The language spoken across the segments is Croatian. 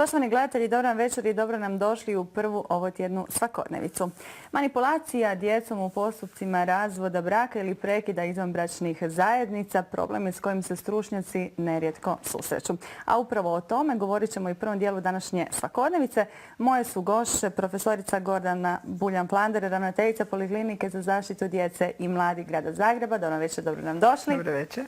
Poštovani gledatelji, dobro nam večer i dobro nam došli u prvu ovotjednu svakodnevicu. Manipulacija djecom u postupcima razvoda braka ili prekida izvanbračnih zajednica problem je s kojim se stručnjaci nerijetko susreću. A upravo o tome govorit ćemo i u prvom dijelu današnje svakodnevice. Moje su gošće profesorica Gordana Buljan-Flander, ravnateljica Poliklinike za zaštitu djece i mladih grada Zagreba. Dobro večer, dobro nam došli. Dobro večer.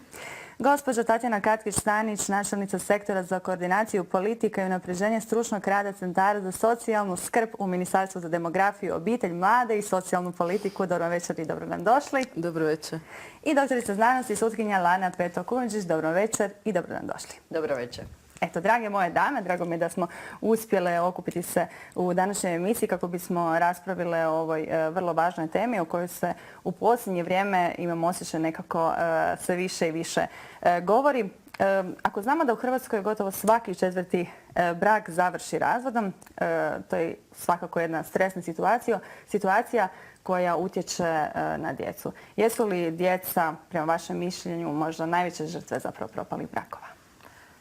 Gospođa Tatjana Katkić-Stanić, načelnica sektora za koordinaciju politika i unapređenje stručnog rada centara za socijalnu skrb u Ministarstvu za demografiju, obitelj, mlade i socijalnu politiku. Dobro večer i dobro nam došli. Dobro večer. I doktorica znanosti, sutkinja Lana Peto-Kujundžić. Dobro večer i dobro nam došli. Dobro večer. Eto, drage moje dame, drago mi je da smo uspjele okupiti se u današnjoj emisiji kako bismo raspravile o ovoj vrlo važnoj temi o kojoj se u posljednje vrijeme, imamo osjećaj, nekako sve više i više govori. Ako znamo da u Hrvatskoj gotovo svaki četvrti brak završi razvodom, to je svakako jedna stresna situacija koja utječe na djecu. Jesu li djeca, prema vašem mišljenju, možda najveće žrtve zapravo propalih brakova?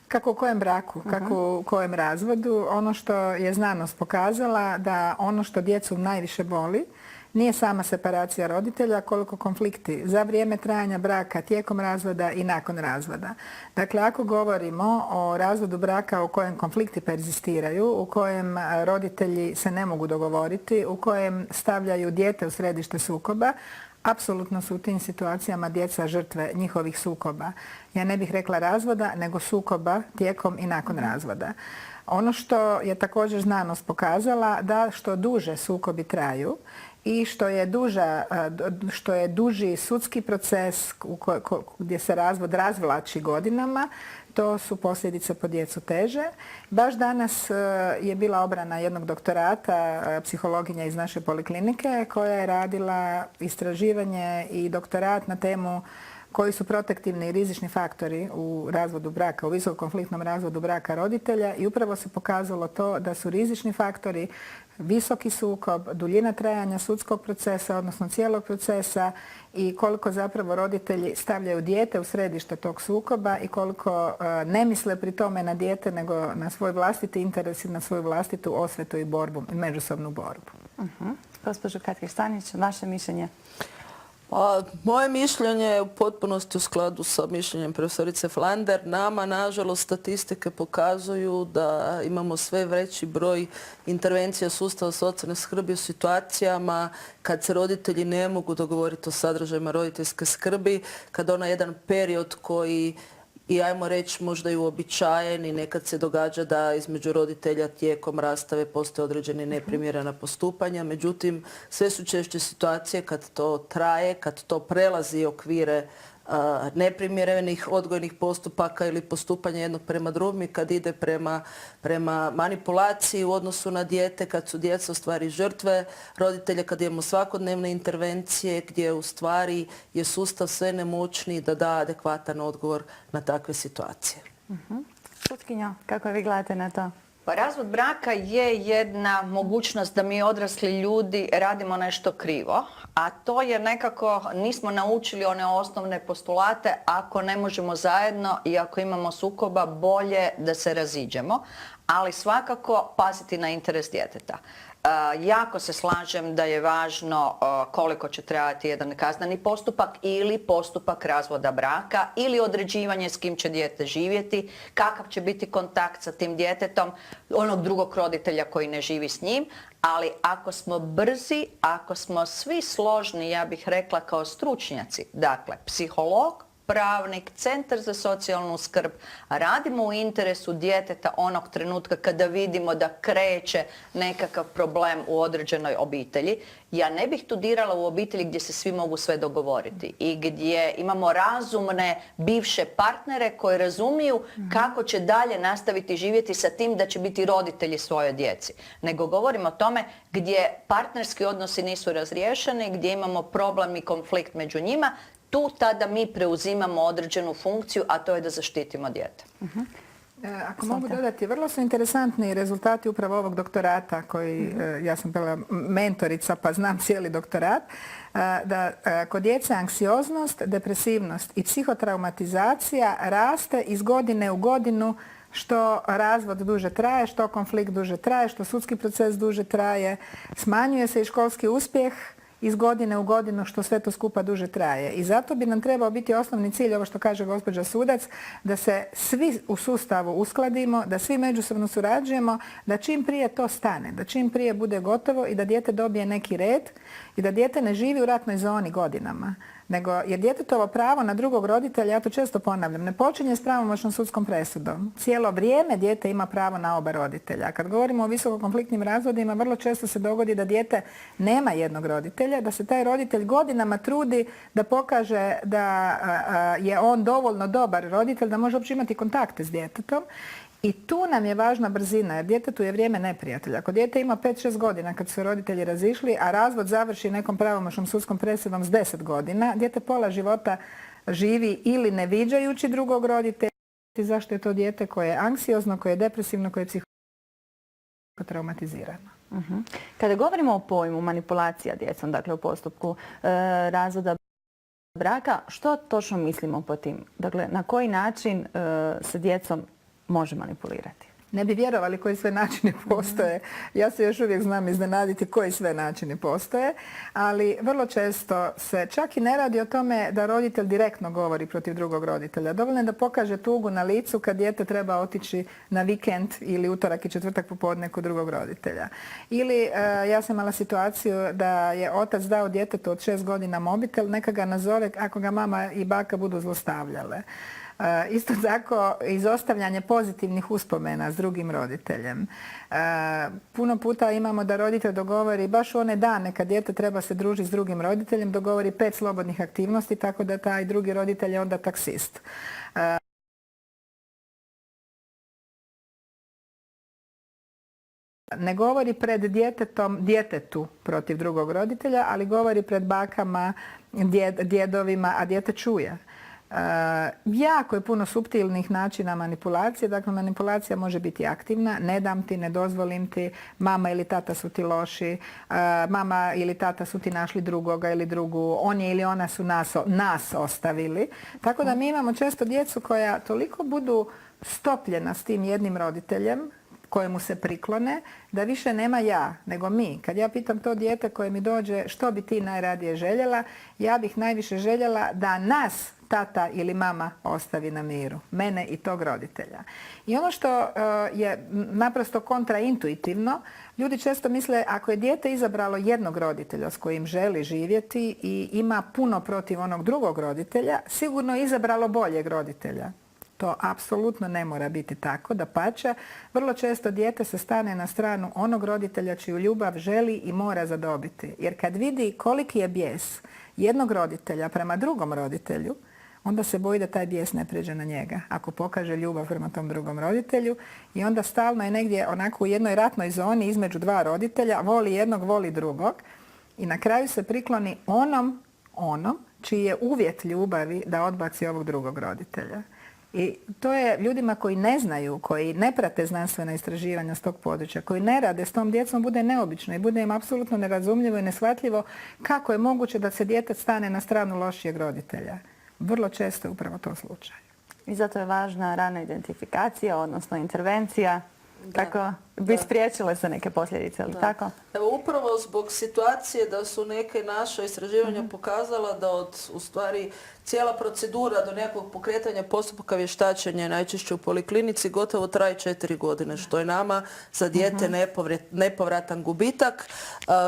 Kako u kojem braku, kako u kojem razvodu, ono što je znanost pokazala da ono što djecu najviše boli nije sama separacija roditelja koliko konflikti za vrijeme trajanja braka, tijekom razvoda i nakon razvoda. Dakle, ako govorimo o razvodu braka u kojem konflikti perzistiraju, u kojem roditelji se ne mogu dogovoriti, u kojem stavljaju dijete u središte sukoba, apsolutno su u tim situacijama djeca žrtve njihovih sukoba. Ja ne bih rekla razvoda, nego sukoba tijekom i nakon razvoda. Ono što je također znanost pokazala da što duže sukobi traju i što je duži sudski proces gdje se razvod razvlači godinama, to su posljedice po djecu teže. Baš danas je bila obrana jednog doktorata, psihologinja iz naše poliklinike, koja je radila istraživanje i doktorat na temu koji su protektivni i rizični faktori u razvodu braka, u visokokonfliktnom razvodu braka roditelja, i upravo se pokazalo to da su rizični faktori visoki sukob, duljina trajanja sudskog procesa, odnosno cijelog procesa, i koliko zapravo roditelji stavljaju dijete u središte tog sukoba i koliko ne misle pri tome na dijete nego na svoj vlastiti interes i na svoju vlastitu osvetu i borbu, međusobnu borbu. Gospođo Katkić-Stanić, vaše mišljenje? Pa, moje mišljenje je u potpunosti u skladu sa mišljenjem profesorice Flander. Nama, nažalost, statistike pokazuju da imamo sve veći broj intervencija sustava socijalne skrbi u situacijama kad se roditelji ne mogu dogovoriti o sadržajima roditeljske skrbi, kad ona jedan period koji i ajmo reći možda i uobičajen i nekad se događa da između roditelja tijekom rastave postoje određene neprimjerena postupanja. Međutim, sve su češće situacije kad to traje, kad to prelazi okvire neprimjerenih odgojnih postupaka ili postupanja jednog prema drugom i kad ide prema manipulaciji u odnosu na dijete, kad su djeca u stvari žrtve roditelja, kad imamo svakodnevne intervencije gdje u stvari je sustav sve nemoćniji da da adekvatan odgovor na takve situacije. Sutkinja, kako vi gledate na to? Pa razvod braka je jedna mogućnost da mi odrasli ljudi radimo nešto krivo, a to je nekako nismo naučili one osnovne postulate: ako ne možemo zajedno i ako imamo sukoba, bolje da se raziđemo, ali svakako paziti na interes djeteta. Jako se slažem da je važno koliko će trajati jedan kazneni postupak ili postupak razvoda braka ili određivanje s kim će dijete živjeti, kakav će biti kontakt sa tim djetetom, onog drugog roditelja koji ne živi s njim, ali ako smo brzi, ako smo svi složni, ja bih rekla kao stručnjaci, dakle psiholog, pravnik, centar za socijalnu skrb, radimo u interesu djeteta onog trenutka kada vidimo da kreće nekakav problem u određenoj obitelji. Ja ne bih tu dirala u obitelji gdje se svi mogu sve dogovoriti i gdje imamo razumne bivše partnere koji razumiju kako će dalje nastaviti živjeti sa tim da će biti roditelji svojoj djeci. Nego govorimo o tome gdje partnerski odnosi nisu razriješeni, gdje imamo problem i konflikt među njima. Tu tada mi preuzimamo određenu funkciju, a to je da zaštitimo dijete. Ako mogu dodati, vrlo su interesantni rezultati upravo ovog doktorata koji, ja sam bila mentorica pa znam cijeli doktorat, da kod djece anksioznost, depresivnost i psihotraumatizacija raste iz godine u godinu što razvod duže traje, što konflikt duže traje, što sudski proces duže traje, smanjuje se i školski uspjeh iz godine u godinu, što sve to skupa duže traje. I zato bi nam trebao biti osnovni cilj, ovo što kaže gospođa sudac, da se svi u sustavu uskladimo, da svi međusobno surađujemo, da čim prije to stane, da čim prije bude gotovo i da dijete dobije neki red i da dijete ne živi u ratnoj zoni godinama. Nego jer djetetovo pravo na drugog roditelja, ja to često ponavljam, ne počinje s pravomoćnom sudskom presudom. Cijelo vrijeme dijete ima pravo na oba roditelja. Kad govorimo o visokokonfliktnim razvodima, vrlo često se dogodi da dijete nema jednog roditelja, da se taj roditelj godinama trudi da pokaže da je on dovoljno dobar roditelj, da može uopće imati kontakte s djetetom. I tu nam je važna brzina, jer djetetu je vrijeme neprijatelja. Ako dijete ima 5-6 godina kad su se roditelji razišli, a razvod završi nekom pravomoćnom sudskom presudom s 10 godina, dijete pola života živi ili ne viđajući drugog roditelja. Zašto je to dijete koje je anksiozno, koje je depresivno, koje je psihotraumatizirano? Kada govorimo o pojmu manipulacija djecom, dakle u postupku razvoda braka, što točno mislimo po tim? Dakle, na koji način se djecom može manipulirati? Ne bi vjerovali koji sve načini postoje. Ja se još uvijek znam iznenaditi koji sve načini postoje, ali vrlo često se čak i ne radi o tome da roditelj direktno govori protiv drugog roditelja. Dovoljno je da pokaže tugu na licu kad dijete treba otići na vikend ili utorak i četvrtak popodne kod drugog roditelja. Ili ja sam imala situaciju da je otac dao djetetu od 6 godina mobitel, neka ga nazove ako ga mama i baka budu zlostavljale. Isto tako, izostavljanje pozitivnih uspomena s drugim roditeljem. Puno puta imamo da roditelj dogovori baš u one dane kad dijete treba se družiti s drugim roditeljem, dogovori 5 slobodnih aktivnosti, tako da taj drugi roditelj je onda taksist. Ne govori pred djetetu protiv drugog roditelja, ali govori pred bakama, djedovima, a dijete čuje. Jako je puno suptilnih načina manipulacije. Dakle, manipulacija može biti aktivna. Ne dam ti, ne dozvolim ti, mama ili tata su ti loši, mama ili tata su ti našli drugoga ili drugu, on je ili ona su nas ostavili. Tako da mi imamo često djecu koja toliko budu stopljena s tim jednim roditeljem kojemu se priklone, da više nema ja, nego mi. Kad ja pitam to dijete koje mi dođe što bi ti najradije željela, ja bih najviše željela da nas tata ili mama ostavi na miru. Mene i tog roditelja. I ono što je naprosto kontraintuitivno, ljudi često misle ako je dijete izabralo jednog roditelja s kojim želi živjeti i ima puno protiv onog drugog roditelja, sigurno je izabralo boljeg roditelja. To apsolutno ne mora biti tako, dapače, vrlo često dijete se stane na stranu onog roditelja čiju ljubav želi i mora zadobiti. Jer kad vidi koliki je bijes jednog roditelja prema drugom roditelju, onda se boji da taj bijes ne prijeđe na njega. Ako pokaže ljubav prema tom drugom roditelju i onda stalno je negdje onako u jednoj ratnoj zoni između dva roditelja, voli jednog, voli drugog i na kraju se prikloni onom čiji je uvjet ljubavi da odbaci ovog drugog roditelja. I to je ljudima koji ne znaju, koji ne prate znanstvena istraživanja s tog područja, koji ne rade s tom djecom, bude neobično i bude im apsolutno nerazumljivo i neshvatljivo kako je moguće da se dijete stane na stranu lošijeg roditelja. Vrlo često je upravo to slučaj. I zato je važna rana identifikacija, odnosno intervencija, kako bi spriječile se neke posljedice, ali tako? Evo, upravo zbog situacije da su neke naša istraživanja pokazala da u stvari cijela procedura do nekog pokretanja postupka vještačenja najčešće u poliklinici gotovo traje 4 godine, što je nama za dijete nepovratan gubitak.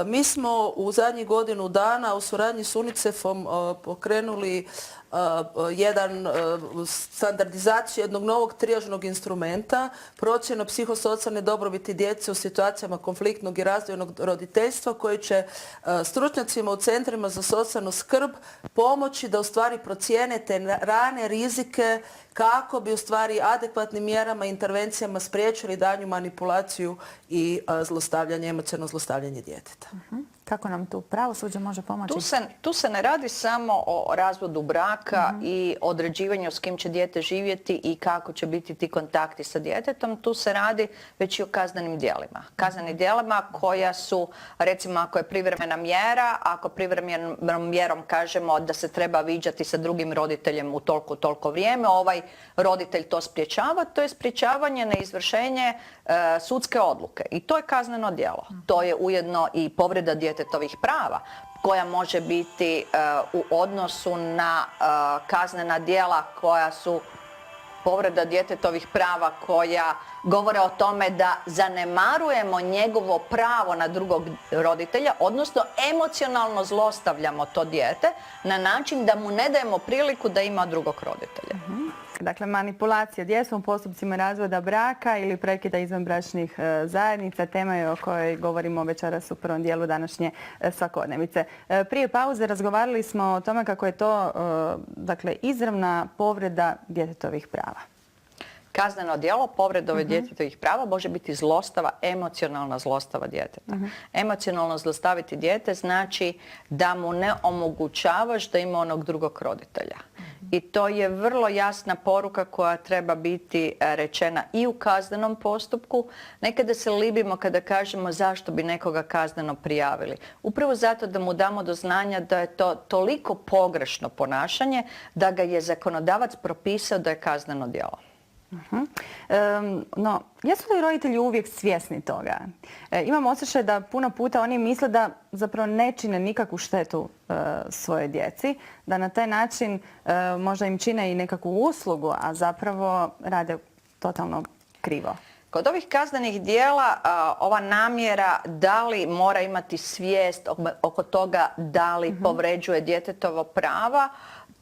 Mi smo u zadnjih godinu dana u suradnji s UNICEF-om pokrenuli standardizaciju jednog novog trijažnog instrumenta, procjenu psihosocijalne dobrobiti djece u situacijama konfliktnog i razdvojenog roditeljstva koji će stručnjacima u centrima za socijalnu skrb pomoći da u stvari procijene te rane rizike kako bi u stvari adekvatnim mjerama i intervencijama spriječili daljnju manipulaciju i zlostavljanje, emocionalno zlostavljanje djeteta. Kako nam tu pravosuđe može pomoći? Tu se ne radi samo o razvodu braka i određivanju s kim će dijete živjeti i kako će biti ti kontakti sa djetetom. Tu se radi već i o kaznenim djelima. Kaznenim djelima koja su, recimo ako je privremena mjera, ako privremenom mjerom kažemo da se treba viđati sa drugim roditeljem u toliko vrijeme, ovaj roditelj to sprječava, to je sprječavanje na izvršenje sudske odluke. I to je kazneno djelo. To je ujedno i povreda djetetovih prava koja može biti u odnosu na kaznena djela koja su povreda djetetovih prava koja govore o tome da zanemarujemo njegovo pravo na drugog roditelja, odnosno emocionalno zlostavljamo to dijete na način da mu ne dajemo priliku da ima drugog roditelja. Dakle, manipulacija djecom u postupcima razvoda braka ili prekida izvanbračnih zajednica, tema je o kojoj govorimo večeras u prvom dijelu današnje svakodnevice. Prije pauze razgovarali smo o tome kako je to dakle, izravna povreda djetetovih prava. Kazneno djelo povrede djetetovih prava može biti zlostava, emocionalna zlostava djeteta. Emocionalno zlostaviti dijete znači da mu ne omogućavaš da ima onog drugog roditelja. I to je vrlo jasna poruka koja treba biti rečena i u kaznenom postupku. Nekada se libimo kada kažemo zašto bi nekoga kazneno prijavili. Upravo zato da mu damo do znanja da je to toliko pogrešno ponašanje da ga je zakonodavac propisao da je kazneno djelo. No, jesu li roditelji uvijek svjesni toga? Imam osjećaj da puno puta oni misle da zapravo ne čine nikakvu štetu svojoj djeci, da na taj način možda im čine i nekakvu uslugu, a zapravo rade totalno krivo. Kod ovih kaznenih djela ova namjera da li mora imati svijest oko toga da li povređuje djetetovo prava,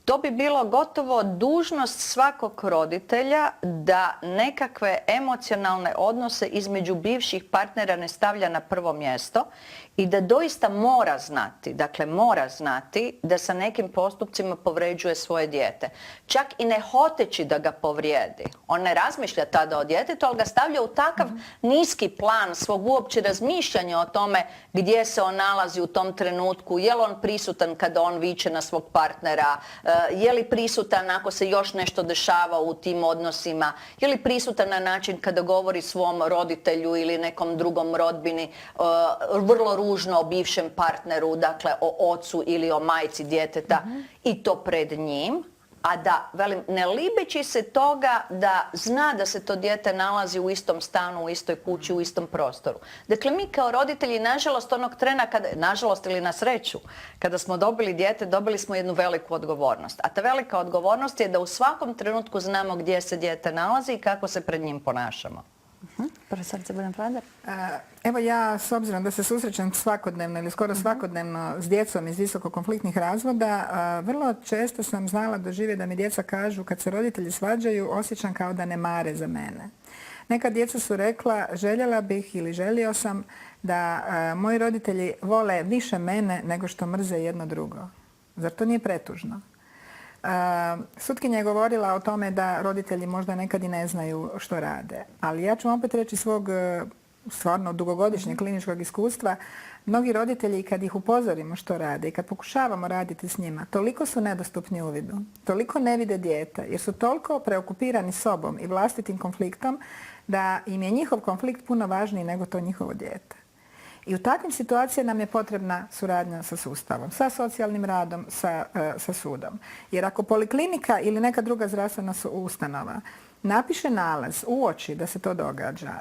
to bi bilo gotovo dužnost svakog roditelja da nekakve emocionalne odnose između bivših partnera ne stavlja na prvo mjesto i da doista mora znati da sa nekim postupcima povređuje svoje dijete. Čak i ne hoteći da ga povrijedi. On ne razmišlja tada o djetetu, ali ga stavlja u takav niski plan svog uopće razmišljanja o tome gdje se on nalazi u tom trenutku, je li on prisutan kada on viče na svog partnera, je li prisutan ako se još nešto dešava u tim odnosima, je li prisutan na način kada govori svom roditelju ili nekom drugom rodbini vrlo ružno o bivšem partneru, dakle o ocu ili o majci djeteta i to pred njim, a da, velim, ne libeći se toga da zna da se to dijete nalazi u istom stanu, u istoj kući, u istom prostoru. Dakle, mi kao roditelji, nažalost, onog trena, nažalost ili na sreću, kada smo dobili dijete, dobili smo jednu veliku odgovornost. A ta velika odgovornost je da u svakom trenutku znamo gdje se dijete nalazi i kako se pred njim ponašamo. Profesorica Buljan-Flander. Evo ja, s obzirom da se susrećem svakodnevno ili skoro svakodnevno s djecom iz visoko konfliktnih razvoda, vrlo često sam znala doživjeti da mi djeca kažu kad se roditelji svađaju, osjećam kao da ne mare za mene. Neka djeca su rekla, željela bih ili želio sam da moji roditelji vole više mene nego što mrze jedno drugo. Zar to nije pretužno? Sutkinja je govorila o tome da roditelji možda nekad i ne znaju što rade. Ali ja ću opet reći svog stvarno dugogodišnjeg kliničkog iskustva. Mnogi roditelji kad ih upozorimo što rade i kad pokušavamo raditi s njima, toliko su nedostupni uvidu, toliko ne vide dijete jer su toliko preokupirani sobom i vlastitim konfliktom da im je njihov konflikt puno važniji nego to njihovo dijete. I u takvim situacijama nam je potrebna suradnja sa sustavom, sa socijalnim radom, sa sudom. Jer ako poliklinika ili neka druga zdravstvena ustanova napiše nalaz, uoči da se to događa,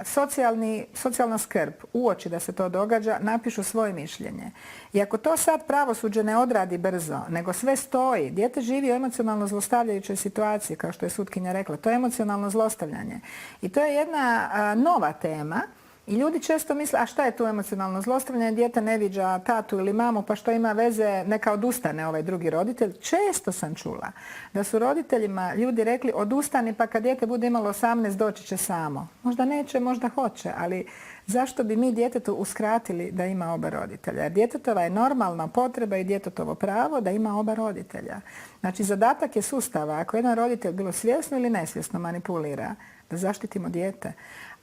socijalna skrb uoči da se to događa, napišu svoje mišljenje. I ako to sad pravosuđe ne odradi brzo, nego sve stoji, dijete živi u emocionalno zlostavljajućoj situaciji, kao što je sutkinja rekla, to je emocionalno zlostavljanje. I to je jedna nova tema. I ljudi često misle, a šta je tu emocionalno zlostavljanje, dijete ne viđa tatu ili mamu, pa što ima veze, neka odustane ovaj drugi roditelj. Često sam čula da su roditeljima ljudi rekli odustani pa kad dijete bude imalo 18 doći će samo. Možda neće, možda hoće, ali zašto bi mi djetetu uskratili da ima oba roditelja? Jer djetetova je normalna potreba i djetetovo pravo da ima oba roditelja. Znači zadatak je sustava, ako jedan roditelj bilo svjesno ili nesvjesno manipulira, da zaštitimo dijete.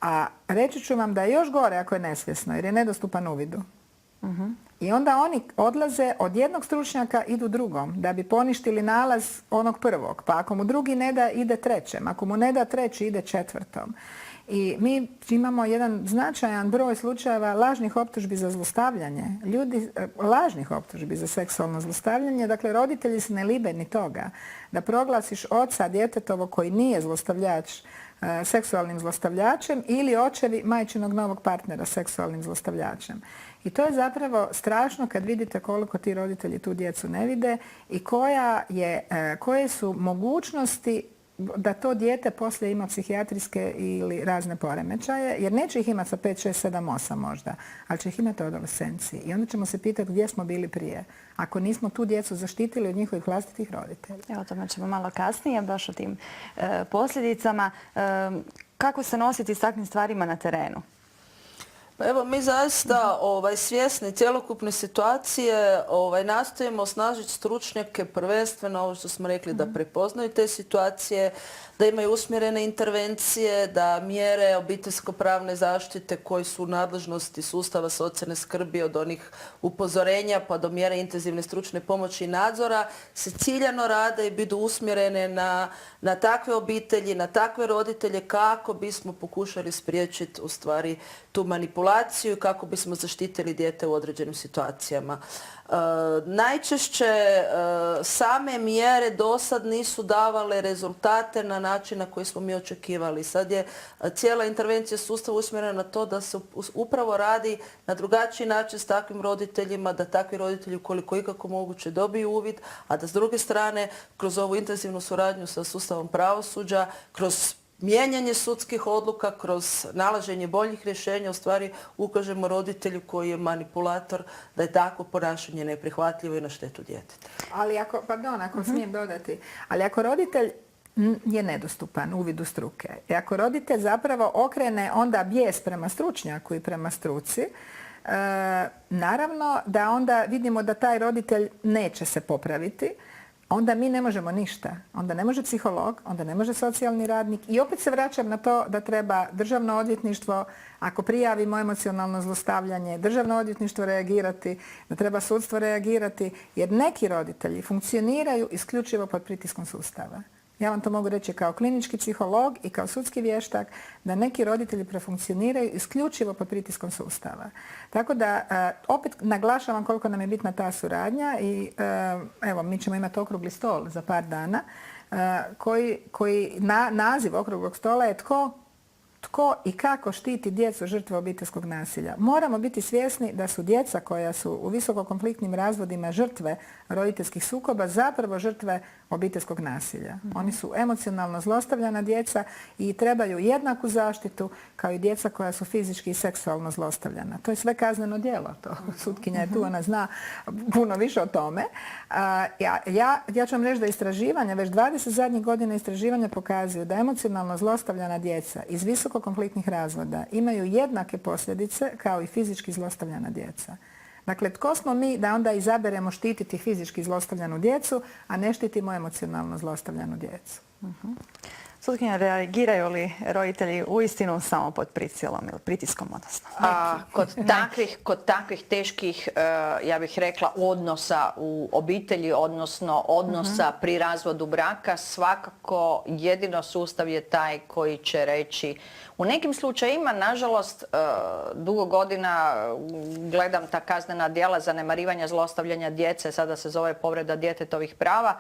A reći ću vam da je još gore ako je nesvjesno jer je nedostupan uvidu. I onda oni odlaze od jednog stručnjaka, idu drugom, da bi poništili nalaz onog prvog. Pa ako mu drugi ne da, ide trećem. Ako mu ne da treći, ide četvrtom. I mi imamo jedan značajan broj slučajeva lažnih optužbi za zlostavljanje. Lažnih optužbi za seksualno zlostavljanje. Dakle, roditelji se ne libe ni toga. Da proglasiš oca djetetovo koji nije zlostavljač seksualnim zlostavljačem ili očevi majčinog novog partnera seksualnim zlostavljačem. I to je zapravo strašno kad vidite koliko ti roditelji tu djecu ne vide i koje su mogućnosti da to dijete poslije ima psihijatrijske ili razne poremećaje, jer neće ih imati sa 5, 6, 7, 8 možda, ali će ih imati u adolescenciji. I onda ćemo se pitati gdje smo bili prije, ako nismo tu djecu zaštitili od njihovih vlastitih roditelja. Evo, o tome ćemo malo kasnije, baš o tim posljedicama. Kako se nositi s takvim stvarima na terenu? Pa evo, mi zaista svjesni cjelokupne situacije nastojimo osnažiti stručnjake, prvenstveno ovo što smo rekli, da prepoznaju te situacije, da imaju usmjerene intervencije, da mjere obiteljsko-pravne zaštite koji su u nadležnosti sustava socijalne skrbi od onih upozorenja pa do mjere intenzivne stručne pomoći i nadzora se ciljano rade i budu usmjerene na takve obitelji, na takve roditelje kako bismo pokušali spriječiti u stvari tu manipulaciju i kako bismo zaštitili dijete u određenim situacijama. Najčešće same mjere do sad nisu davale rezultate na način na koji smo mi očekivali. Sad je cijela intervencija sustava usmjerena na to da se upravo radi na drugačiji način s takvim roditeljima, da takvi roditelji koliko ikako moguće dobiju uvid, a da s druge strane kroz ovu intenzivnu suradnju sa sustavom pravosuđa, kroz mijenjanje sudskih odluka, kroz nalaženje boljih rješenja, u stvari ukažemo roditelju koji je manipulator da je takvo ponašanje neprihvatljivo i na štetu djeteta. Ali ako smijem dodati, ali ako roditelj je nedostupan uvidu struke i ako roditelj zapravo okrene onda bijes prema stručnjaku i prema struci, naravno da onda vidimo da taj roditelj neće se popraviti, onda mi ne možemo ništa. Onda ne može psiholog, onda ne može socijalni radnik i opet se vraćam na to da treba državno odvjetništvo, ako prijavimo emocionalno zlostavljanje, državno odvjetništvo reagirati, da treba sudstvo reagirati, jer neki roditelji funkcioniraju isključivo pod pritiskom sustava. Ja vam to mogu reći kao klinički psiholog i kao sudski vještak da neki roditelji prefunkcioniraju isključivo pod pritiskom sustava. Tako da opet naglašavam koliko nam je bitna ta suradnja i evo mi ćemo imati okrugli stol za par dana koji naziv okruglog stola je tko i kako štiti djecu žrtve obiteljskog nasilja. Moramo biti svjesni da su djeca koja su u visokokonfliktnim razvodima žrtve roditeljskih sukoba zapravo žrtve obiteljskog nasilja. Oni su emocionalno zlostavljana djeca i trebaju jednaku zaštitu kao i djeca koja su fizički i seksualno zlostavljana. To je sve kazneno djelo. Sutkinja je tu, ona zna puno više o tome. Ja ću vam reći da istraživanja, već 20 zadnjih godina istraživanja pokazuju da emocionalno zlostavljana djeca iz visokokonfliktnih razvoda imaju jednake posljedice kao i fizički zlostavljana djeca. Dakle, tko smo mi da onda izaberemo štititi fizički zlostavljanu djecu, a ne štitimo emocionalno zlostavljanu djecu? Sutkinja, reagiraju li roditelji uistinu samo pod prisilom ili pritiskom, odnosno? Kod takvih teških, ja bih rekla, odnosa u obitelji, odnosno odnosa pri razvodu braka, svakako jedino sustav je taj koji će reći. U nekim slučajima, nažalost, dugo godina gledam ta kaznena djela zanemarivanja zlostavljanja djece, sada se zove povreda djetetovih prava.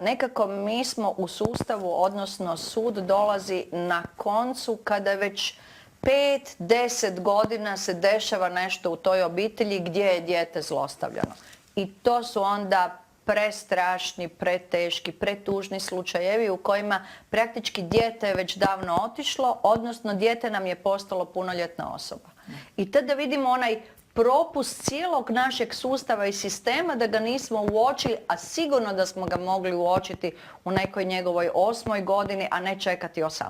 Nekako mi smo u sustavu, odnosno sud dolazi na koncu kada već 5-10 godina se dešava nešto u toj obitelji gdje je dijete zlostavljano. I to su onda prestrašni, preteški, pretužni slučajevi u kojima praktički dijete je već davno otišlo, odnosno dijete nam je postalo punoljetna osoba. I tada vidimo onaj propust cijelog našeg sustava i sistema da ga nismo uočili, a sigurno da smo ga mogli uočiti u nekoj njegovoj 8. godini, a ne čekati 18.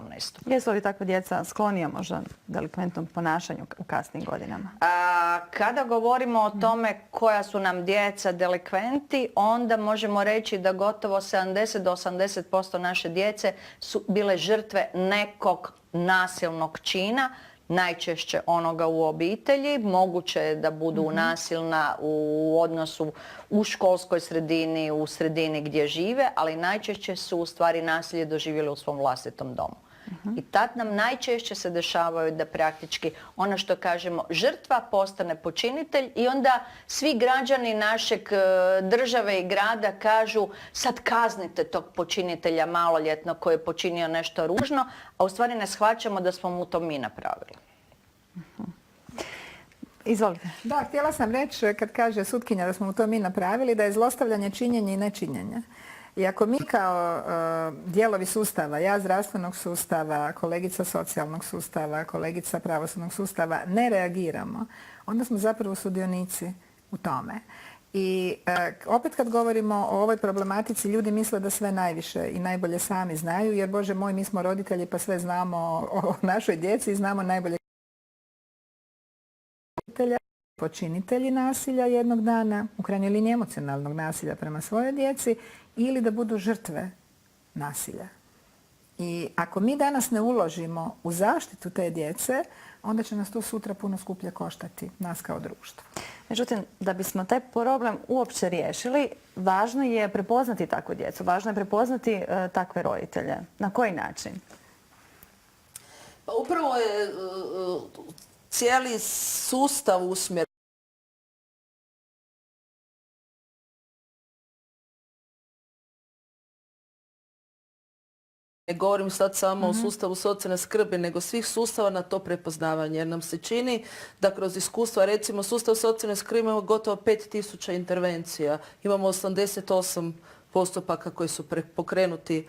Jesu li takva djeca sklonija možda delikventnom ponašanju u kasnim godinama? Kada govorimo o tome koja su nam djeca delikventi, onda možemo reći da gotovo 70 do 80% naše djece su bile žrtve nekog nasilnog čina. najčešće onoga u obitelji. Moguće je da budu nasilna u odnosu u školskoj sredini, u sredini gdje žive, ali najčešće su u stvari nasilje doživjeli u svom vlastitom domu. I tad nam najčešće se dešavaju da praktički ono što kažemo žrtva postane počinitelj i onda svi građani našeg države i grada kažu sad kaznite tog počinitelja maloljetnog koji je počinio nešto ružno, a u stvari ne shvaćamo da smo mu to mi napravili. Izvolite. Da, htjela sam reći kad kaže sutkinja da smo mu to mi napravili, da je zlostavljanje činjenje i nečinjenje. I ako mi kao dijelovi sustava, ja zdravstvenog sustava, kolegica socijalnog sustava, kolegica pravosudnog sustava ne reagiramo, onda smo zapravo sudionici u tome. I opet kad govorimo o ovoj problematici, ljudi misle da sve najviše i najbolje sami znaju, jer Bože moj, mi smo roditelji pa sve znamo o našoj djeci i znamo najbolje počinitelji nasilja jednog dana, u krajnjoj liniji emocionalnog nasilja prema svojoj djeci, ili da budu žrtve nasilja. I ako mi danas ne uložimo u zaštitu te djece, onda će nas to sutra puno skuplje koštati, nas kao društvo. Međutim, da bismo taj problem uopće riješili, važno je prepoznati takvu djecu, važno je prepoznati takve roditelje. Na koji način? Pa upravo je cijeli sustav usmjeren. Ne govorim sad samo o sustavu socijalne skrbi, nego svih sustava na to prepoznavanje. Jer nam se čini da kroz iskustva, recimo sustav socijalne skrbi imamo gotovo 5000 intervencija. Imamo 88 postupaka koji su pokrenuti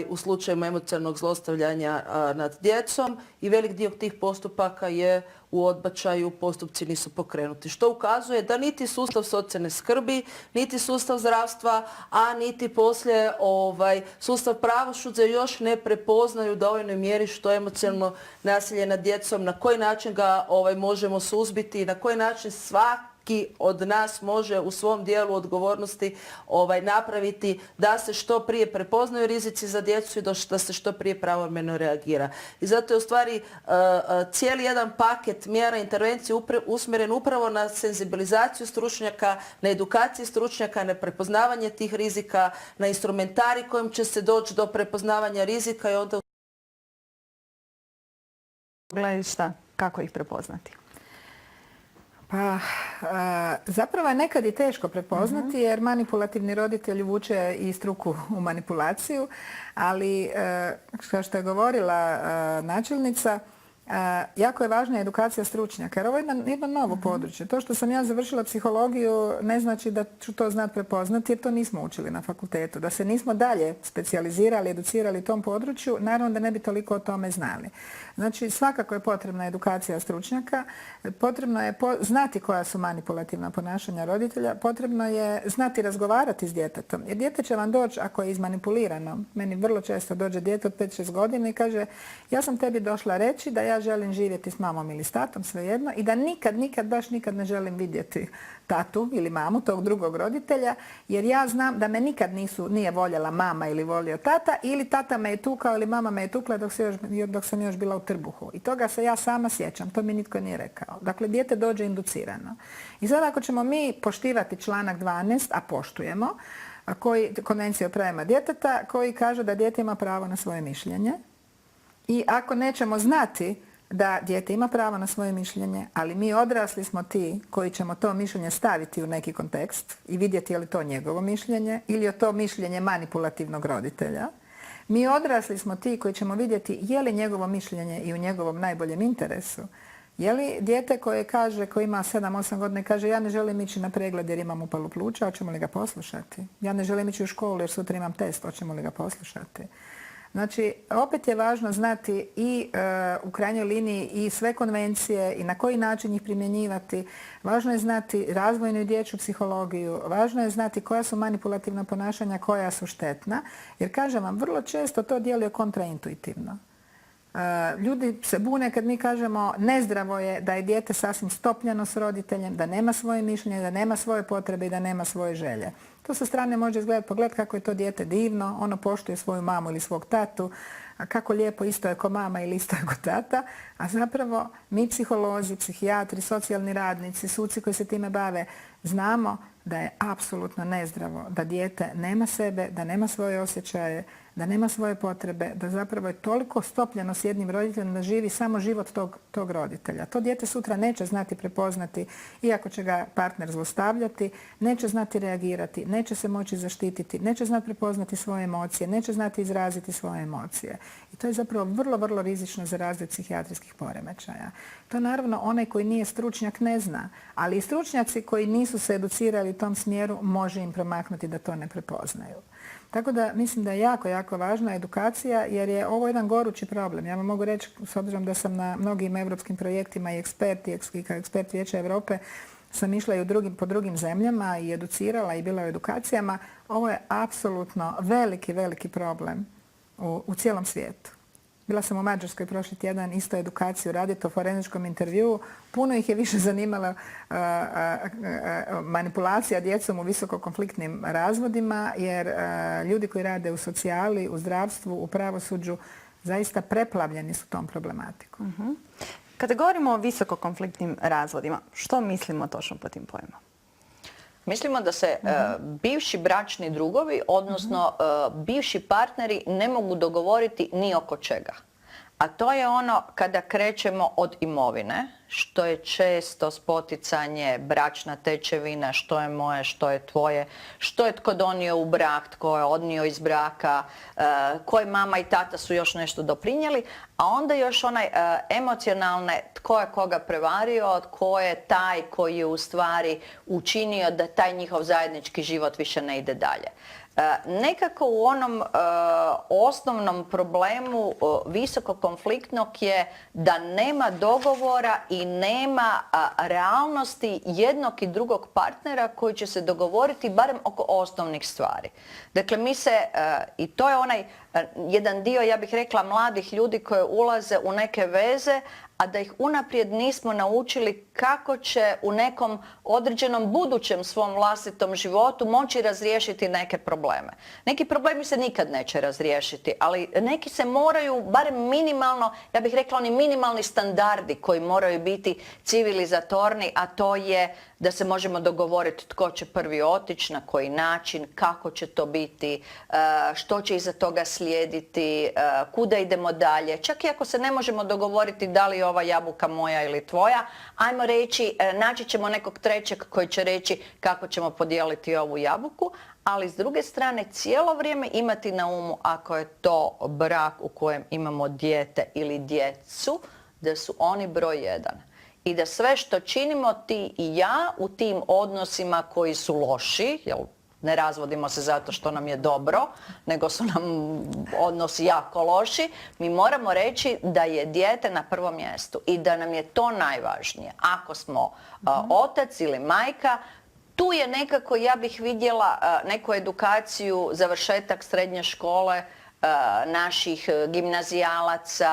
u slučaju emocionalnog zlostavljanja nad djecom i velik dio tih postupaka je u odbačaju, postupci nisu pokrenuti. Što ukazuje da niti sustav socijalne skrbi, niti sustav zdravstva, a niti poslije sustav pravosuđa još ne prepoznaju u dovoljnoj mjeri što je emocionalno nasilje nad djecom, na koji način ga možemo suzbiti, na koji način svaki od nas može u svom dijelu odgovornosti napraviti da se što prije prepoznaju rizici za djecu i da se što prije pravovremeno reagira. I zato je u stvari cijeli jedan paket mjera intervencije usmjeren upravo na senzibilizaciju stručnjaka, na edukaciju stručnjaka, na prepoznavanje tih rizika, na instrumentari kojim će se doći do prepoznavanja rizika i onda Gledišta, kako ih prepoznati? Pa zapravo je nekad i teško prepoznati jer manipulativni roditelj vuče i struku u manipulaciju, ali kao što je govorila načelnica, jako je važna edukacija stručnjaka, jer ovo je jedno novo područje. To što sam ja završila psihologiju ne znači da ću to znati prepoznati, jer to nismo učili na fakultetu. Da se nismo dalje specijalizirali, educirali u tom području, naravno da ne bi toliko o tome znali. Znači, svakako je potrebna edukacija stručnjaka, potrebno je znati koja su manipulativna ponašanja roditelja, potrebno je znati razgovarati s djetetom. Jer dijete će vam doći, ako je izmanipulirano, meni vrlo često dođe dijete od 5-6 godina i kaže ja sam tebi došla reći da ja želim živjeti s mamom ili s tatom, svejedno, i da baš nikad ne želim vidjeti tatu ili mamu tog drugog roditelja, jer ja znam da me nikad nije voljela mama ili volio tata, ili tata me je tukao ili mama me je tukla dok sam još bila u trbuhu. I toga se ja sama sjećam, to mi nitko nije rekao. Dakle, dijete dođe inducirano. I sad ako ćemo mi poštivati članak 12, a poštujemo, Konvencije o pravima djeteta, koji kaže da dijete ima pravo na svoje mišljenje, i ako nećemo znati da dijete ima pravo na svoje mišljenje, ali mi odrasli smo ti koji ćemo to mišljenje staviti u neki kontekst i vidjeti je li to njegovo mišljenje ili je to mišljenje manipulativnog roditelja. Mi odrasli smo ti koji ćemo vidjeti je li njegovo mišljenje i u njegovom najboljem interesu. Je li dijete koje ima 7-8 godina i kaže ja ne želim ići na pregled jer imam upalu pluća, hoćemo li ga poslušati? Ja ne želim ići u školu jer sutra imam test, hoćemo li ga poslušati? Znači, opet je važno znati i u krajnjoj liniji i sve konvencije i na koji način ih primjenjivati. Važno je znati razvojnu i dječju psihologiju. Važno je znati koja su manipulativna ponašanja, koja su štetna. Jer, kažem vam, vrlo često to djeluje kontraintuitivno. Ljudi se bune kad mi kažemo nezdravo je da je dijete sasvim stopljeno s roditeljem, da nema svoje mišljenje, da nema svoje potrebe i da nema svoje želje. To sa strane može izgledati, pogledaj kako je to dijete divno, ono poštuje svoju mamu ili svog tatu, a kako lijepo isto je ko mama ili isto je ko tata, a zapravo mi psiholozi, psihijatri, socijalni radnici, suci koji se time bave, znamo da je apsolutno nezdravo da dijete nema sebe, da nema svoje osjećaje, da nema svoje potrebe, da zapravo je toliko stopljeno s jednim roditeljem da živi samo život tog roditelja. To dijete sutra neće znati prepoznati, iako će ga partner zlostavljati, neće znati reagirati, neće se moći zaštititi, neće znati prepoznati svoje emocije, neće znati izraziti svoje emocije. I to je zapravo vrlo, vrlo rizično za razvoj psihijatrijskih poremećaja. To naravno onaj koji nije stručnjak ne zna, ali i stručnjaci koji nisu se educirali u tom smjeru može im promaknuti da to ne prepoznaju. Tako da mislim da je jako, jako važna edukacija jer je ovo jedan gorući problem. Ja vam mogu reći, s obzirom da sam na mnogim europskim projektima i kao ekspert Vijeća Europe sam išla i po drugim zemljama i educirala i bila u edukacijama. Ovo je apsolutno veliki, veliki problem u cijelom svijetu. Bila sam u Mađarskoj prošli tjedan, isto edukaciju raditi o forenzičkom intervjuu. Puno ih je više zanimala manipulacija djecom u visokokonfliktnim razvodima, jer ljudi koji rade u socijali, u zdravstvu, u pravosuđu, zaista preplavljeni su tom problematikom. Kada govorimo o visokokonfliktnim razvodima, što mislimo točno po tim pojmom? Mislimo da se bivši bračni drugovi, odnosno bivši partneri ne mogu dogovoriti ni oko čega. A to je ono kada krećemo od imovine, što je često spoticanje, bračna tečevina, što je moje, što je tvoje, što je tko donio u brak, tko je odnio iz braka, koji mama i tata su još nešto doprinijeli, a onda još onaj emocionalne tko je koga prevario, tko je taj koji je u stvari učinio da taj njihov zajednički život više ne ide dalje. Nekako u onom osnovnom problemu visokokonfliktnog je da nema dogovora i nema realnosti jednog i drugog partnera koji će se dogovoriti barem oko osnovnih stvari. Dakle, mi se, i to je onaj jedan dio, ja bih rekla, mladih ljudi koji ulaze u neke veze, a da ih unaprijed nismo naučili kako će u nekom određenom budućem svom vlastitom životu moći razriješiti neke probleme. Neki problemi se nikad neće razriješiti, ali neki se moraju, barem minimalno, ja bih rekla oni minimalni standardi koji moraju biti civilizatorni, a to je da se možemo dogovoriti tko će prvi otići, na koji način, kako će to biti, što će iza toga slijediti, kuda idemo dalje. Čak i ako se ne možemo dogovoriti da li je ova jabuka moja ili tvoja, ajmo reći, naći ćemo nekog trećeg koji će reći kako ćemo podijeliti ovu jabuku, ali s druge strane cijelo vrijeme imati na umu ako je to brak u kojem imamo dijete ili djecu, da su oni broj jedan. I da sve što činimo ti i ja u tim odnosima koji su loši, jer ne razvodimo se zato što nam je dobro, nego su nam odnosi jako loši, mi moramo reći da je dijete na prvom mjestu i da nam je to najvažnije. Ako smo otac ili majka, tu je nekako, ja bih vidjela neku edukaciju, završetak srednje škole, naših gimnazijalaca,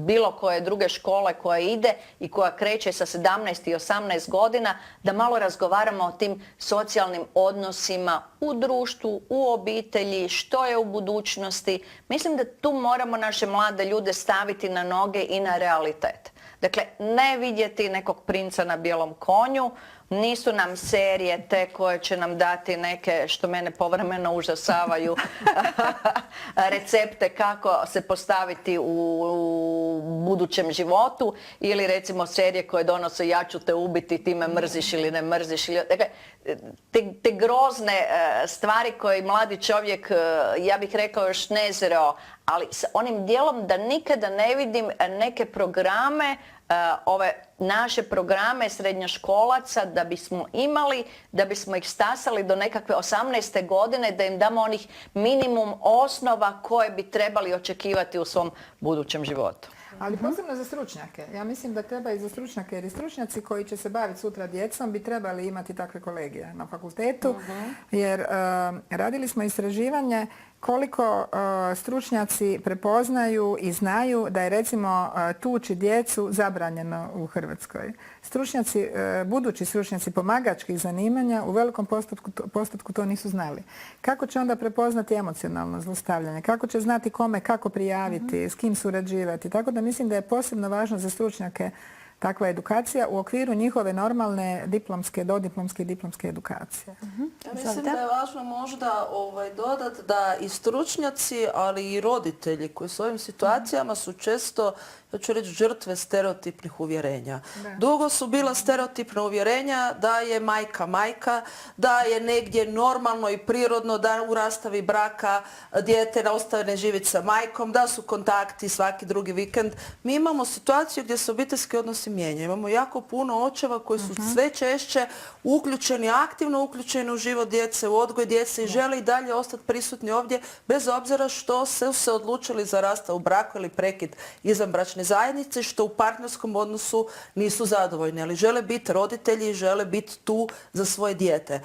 bilo koje druge škole koja ide i koja kreće sa 17 i 18 godina, da malo razgovaramo o tim socijalnim odnosima u društvu, u obitelji, što je u budućnosti. Mislim da tu moramo naše mlade ljude staviti na noge i na realitet. Dakle, ne vidjeti nekog princa na bijelom konju, nisu nam serije te koje će nam dati neke, što mene povremeno užasavaju, recepte kako se postaviti u budućem životu, ili recimo serije koje donose ja ću te ubiti, ti me mrziš ili ne mrziš. Dakle, te grozne stvari koje mladi čovjek, ja bih rekao, još ne zreo, ali s onim dijelom da nikada ne vidim neke programe, ove naše programe srednjoškolaca da bismo imali, da bismo ih stasali do nekakve 18. godine, da im damo onih minimum osnova koje bi trebali očekivati u svom budućem životu. Ali posebno za stručnjake. Ja mislim da treba i za stručnjake, jer i stručnjaci koji će se baviti sutra djecom bi trebali imati takve kolegije na fakultetu, jer radili smo istraživanje koliko stručnjaci prepoznaju i znaju da je recimo tući djecu zabranjeno u Hrvatskoj. Stručnjaci, budući stručnjaci pomagačkih zanimanja u velikom postotku to nisu znali. Kako će onda prepoznati emocionalno zlostavljanje? Kako će znati kome, kako prijaviti, s kim surađivati? Tako da mislim da je posebno važno za stručnjake takva edukacija u okviru njihove normalne diplomske, dodiplomske i diplomske edukacije. Ja mislim da je važno možda dodati da i stručnjaci, ali i roditelji koji su u ovim situacijama su često, ja ću reći, žrtve stereotipnih uvjerenja. Dugo su bila stereotipna uvjerenja da je majka majka, da je negdje normalno i prirodno da u rastavi braka dijete ostane živjeti sa majkom, da su kontakti svaki drugi vikend. Mi imamo situaciju gdje se obiteljski odnosi mijenjaju. Imamo jako puno očeva koji su sve češće uključeni, aktivno uključeni u život djece, u odgoj djece i žele i dalje ostati prisutni ovdje bez obzira što su se odlučili za rastav u braku ili prekid izvanbračne zajednice, što u partnerskom odnosu nisu zadovoljni, ali žele biti roditelji i žele biti tu za svoje dijete.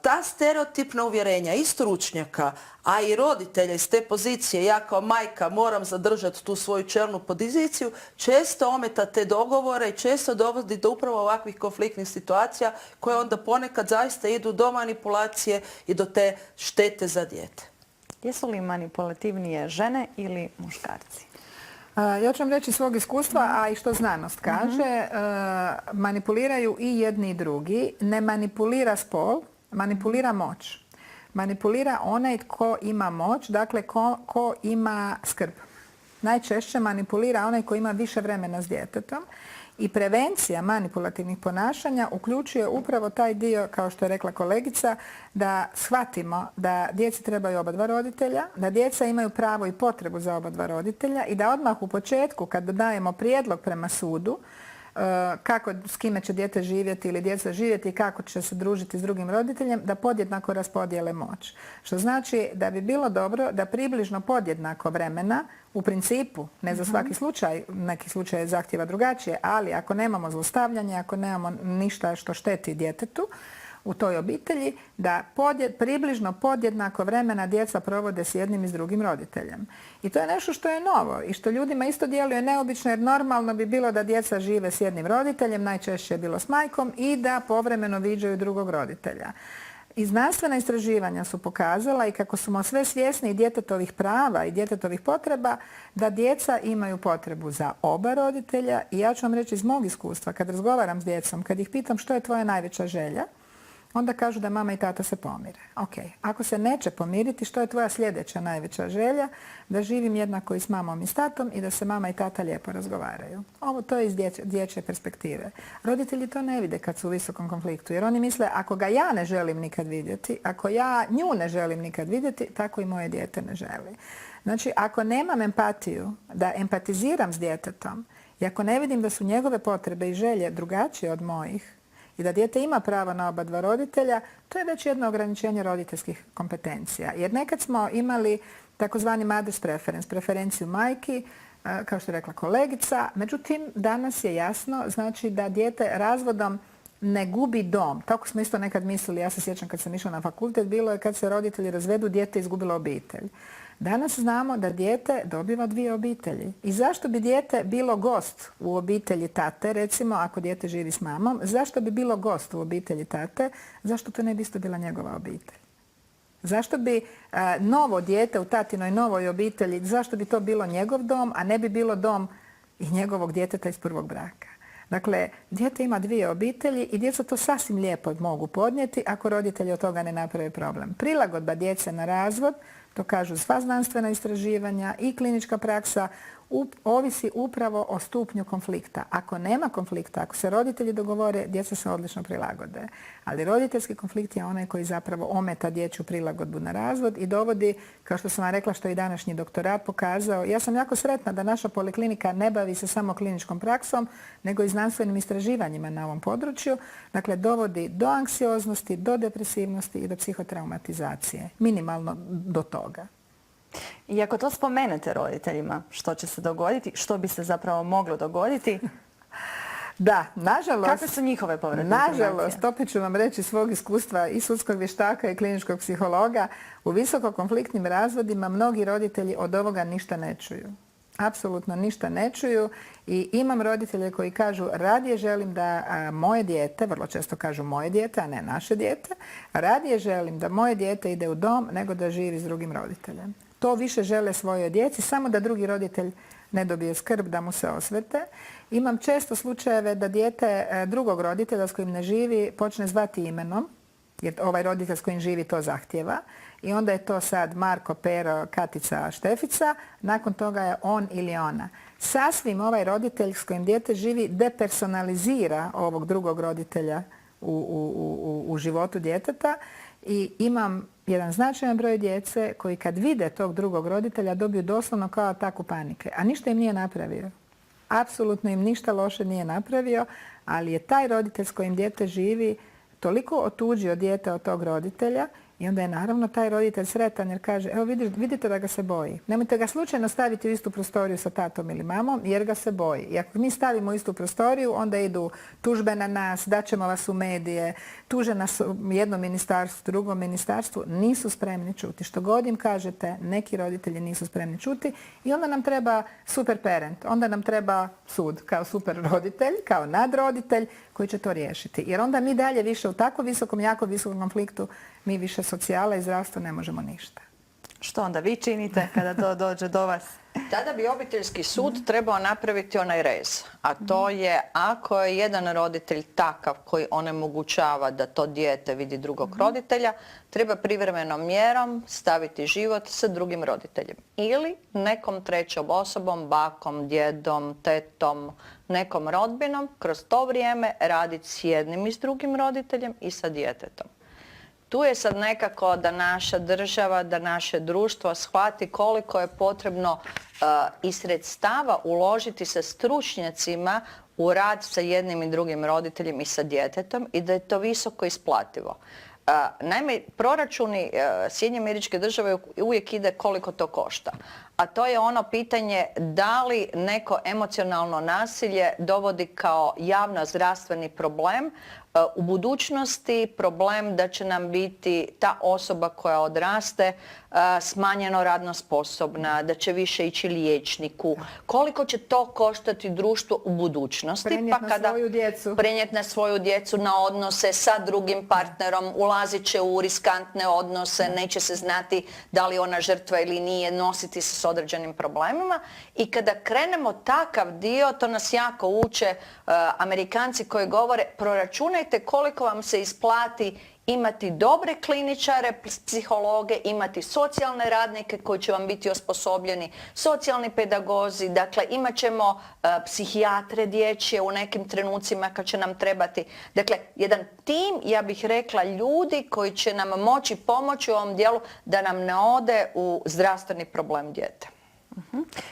Ta stereotipna uvjerenja i stručnjaka, a i roditelja iz te pozicije, ja kao majka moram zadržati tu svoju čelnu poziciju, često ometa te dogovore i često dovodi do upravo ovakvih konfliktnih situacija koje onda ponekad zaista idu do manipulacije i do te štete za dijete. Jesu li manipulativnije žene ili muškarci? Ja ću vam reći svog iskustva, a i što znanost kaže. Manipuliraju i jedni i drugi. Ne manipulira spol, manipulira moć. Manipulira onaj tko ima moć, dakle ko ima skrb. Najčešće manipulira onaj koji ima više vremena s djetetom. I prevencija manipulativnih ponašanja uključuje upravo taj dio, kao što je rekla kolegica, da shvatimo da djeci trebaju oba dva roditelja, da djeca imaju pravo i potrebu za oba dva roditelja i da odmah u početku kad dajemo prijedlog prema sudu kako, s kime će dijete živjeti ili djeca živjeti i kako će se družiti s drugim roditeljem, da podjednako raspodijele moć. Što znači da bi bilo dobro da približno podjednako vremena, u principu, ne za svaki slučaj, neki slučaj zahtjeva drugačije, ali ako nemamo zlostavljanje, ako nemamo ništa što šteti djetetu u toj obitelji, da približno podjednako vremena djeca provode s jednim i s drugim roditeljem. I to je nešto što je novo i što ljudima isto djeluje neobično, jer normalno bi bilo da djeca žive s jednim roditeljem, najčešće je bilo s majkom, i da povremeno viđaju drugog roditelja. I znanstvena istraživanja su pokazala, i kako smo sve svjesni djetetovih prava i djetetovih potreba, da djeca imaju potrebu za oba roditelja. I ja ću vam reći iz mog iskustva, kad razgovaram s djecom, kad ih pitam što je tvoja najveća želja, onda kažu da mama i tata se pomire. Ok, ako se neće pomiriti, što je tvoja sljedeća najveća želja? Da živim jednako i s mamom i s tatom i da se mama i tata lijepo razgovaraju. Ovo to je iz dječje perspektive. Roditelji to ne vide kad su u visokom konfliktu, jer oni misle ako ga ja ne želim nikad vidjeti, ako ja nju ne želim nikad vidjeti, tako i moje dijete ne želi. Znači, ako nemam empatiju, da empatiziram s djetetom i ako ne vidim da su njegove potrebe i želje drugačije od mojih, i da dijete ima pravo na oba dva roditelja, to je već jedno ograničenje roditeljskih kompetencija. Jer nekad smo imali takozvani mother's preference, preferenciju majki, kao što je rekla kolegica. Međutim, danas je jasno, znači da dijete razvodom ne gubi dom. Tako smo isto nekad mislili, ja se sjećam kad sam išla na fakultet, bilo je kad se roditelji razvedu, dijete izgubilo obitelj. Danas znamo da dijete dobiva dvije obitelji. I zašto bi dijete bilo gost u obitelji tate, recimo ako dijete živi s mamom, zašto bi bilo gost u obitelji tate, zašto to ne bi isto bila njegova obitelj? Zašto bi novo dijete u tatinoj novoj obitelji, zašto bi to bilo njegov dom, a ne bi bilo dom i njegovog djeteta iz prvog braka? Dakle, dijete ima dvije obitelji i djeca to sasvim lijepo mogu podnijeti ako roditelji od toga ne naprave problem. Prilagodba djece na razvod, to kažu sva znanstvena istraživanja i klinička praksa, ovisi upravo o stupnju konflikta. Ako nema konflikta, ako se roditelji dogovore, djeca se odlično prilagode. Ali roditeljski konflikt je onaj koji zapravo ometa dječju prilagodbu na razvod i dovodi, kao što sam vam rekla, što je i današnji doktorat pokazao. Ja sam jako sretna da naša poliklinika ne bavi se samo kliničkom praksom, nego i znanstvenim istraživanjima na ovom području. Dakle, dovodi do anksioznosti, do depresivnosti i do psihotraumatizacije. Minimalno do toga. I ako to spomenete roditeljima, što će se dogoditi, što bi se zapravo moglo dogoditi? Da, nažalost... Kakve su njihove povratne informacije? Nažalost, opet ću vam reći svog iskustva i sudskog vještaka i kliničkog psihologa, u visoko konfliktnim razvodima mnogi roditelji od ovoga ništa ne čuju. Apsolutno ništa ne čuju i imam roditelje koji kažu radije želim da moje dijete, vrlo često kažu moje dijete, a ne naše dijete, radije želim da moje dijete ide u dom nego da živi s drugim roditeljem. To više žele svojoj djeci, samo da drugi roditelj ne dobije skrb, da mu se osvete. Imam često slučajeve da dijete drugog roditelja s kojim ne živi počne zvati imenom, jer ovaj roditelj s kojim živi to zahtjeva. I onda je to sad Marko, Pero, Katica, Štefica. Nakon toga je on ili ona. Sasvim ovaj roditelj s kojim dijete živi depersonalizira ovog drugog roditelja u životu djeteta. I imam jedan značajan broj djece koji kad vide tog drugog roditelja dobiju doslovno kao ataku panike. A ništa im nije napravio. Apsolutno im ništa loše nije napravio, ali je taj roditelj s kojim dijete živi toliko otuđio dijete od tog roditelja i onda je naravno taj roditelj sretan jer kaže evo vidite da ga se boji. Nemojte ga slučajno staviti u istu prostoriju sa tatom ili mamom jer ga se boji. I ako mi stavimo u istu prostoriju onda idu tužbe na nas, daćemo vas u medije, tuže nas jedno ministarstvo, drugo ministarstvo, nisu spremni čuti. Što god im kažete, neki roditelji nisu spremni čuti i onda nam treba super parent, onda nam treba sud kao super roditelj, kao nadroditelj koji će to riješiti. Jer onda mi dalje više u tako visokom, jako visokom konfliktu, mi više socijala i zdravstvo ne možemo ništa. Što onda vi činite kada to dođe do vas? Tada bi obiteljski sud trebao napraviti onaj rez, a to je ako je jedan roditelj takav koji onemogućava da to dijete vidi drugog roditelja, treba privremenom mjerom staviti život sa drugim roditeljem ili nekom trećom osobom, bakom, djedom, tetom, nekom rodbinom, kroz to vrijeme raditi s jednim i s drugim roditeljem i sa djetetom. Tu je sad nekako da naša država, da naše društvo shvati koliko je potrebno i sredstava uložiti sa stručnjacima u rad sa jednim i drugim roditeljem i sa djetetom i da je to visoko isplativo. Naime, proračuni Sjedinjenih Američkih Država uvijek ide koliko to košta. A to je ono pitanje da li neko emocionalno nasilje dovodi kao javno zdravstveni problem u budućnosti, problem da će nam biti ta osoba koja odraste smanjeno radno sposobna, da će više ići liječniku. Koliko će to koštati društvo u budućnosti? Prenijeti na svoju djecu. Prenijeti na svoju djecu, na odnose sa drugim partnerom, ulazit će u riskantne odnose, neće se znati da li ona žrtva ili nije, nositi se s određenim problemima. I kada krenemo takav dio, to nas jako uče Amerikanci koji govore proračunajte koliko vam se isplati imati dobre kliničare, psihologe, imati socijalne radnike koji će vam biti osposobljeni, socijalni pedagozi, dakle imat ćemo psihijatre dječje u nekim trenucima kad će nam trebati. Dakle, jedan tim, ja bih rekla, ljudi koji će nam moći pomoći u ovom dijelu da nam ne ode u zdravstveni problem dijete.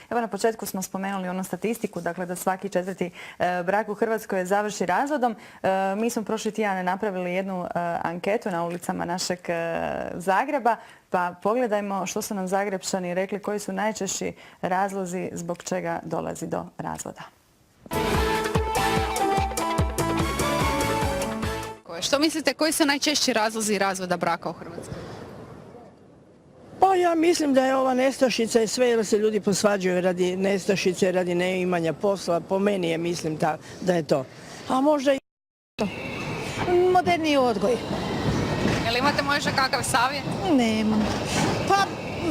Evo na početku smo spomenuli onu statistiku, dakle da svaki 4. brak u Hrvatskoj završi razvodom. Mi smo prošli tjedan napravili jednu anketu na ulicama našeg Zagreba, pa pogledajmo što su nam Zagrebčani rekli, koji su najčešći razlozi zbog čega dolazi do razvoda. Što mislite, koji su najčešći razlozi razvoda braka u Hrvatskoj? Pa ja mislim da je ova nestašica i sve jer se ljudi posvađaju radi nestašice, radi neimanja posla. Po meni je mislim da je to. A možda i moderniji odgoj. Jel imate možda kakav savjet? Nemam. Pa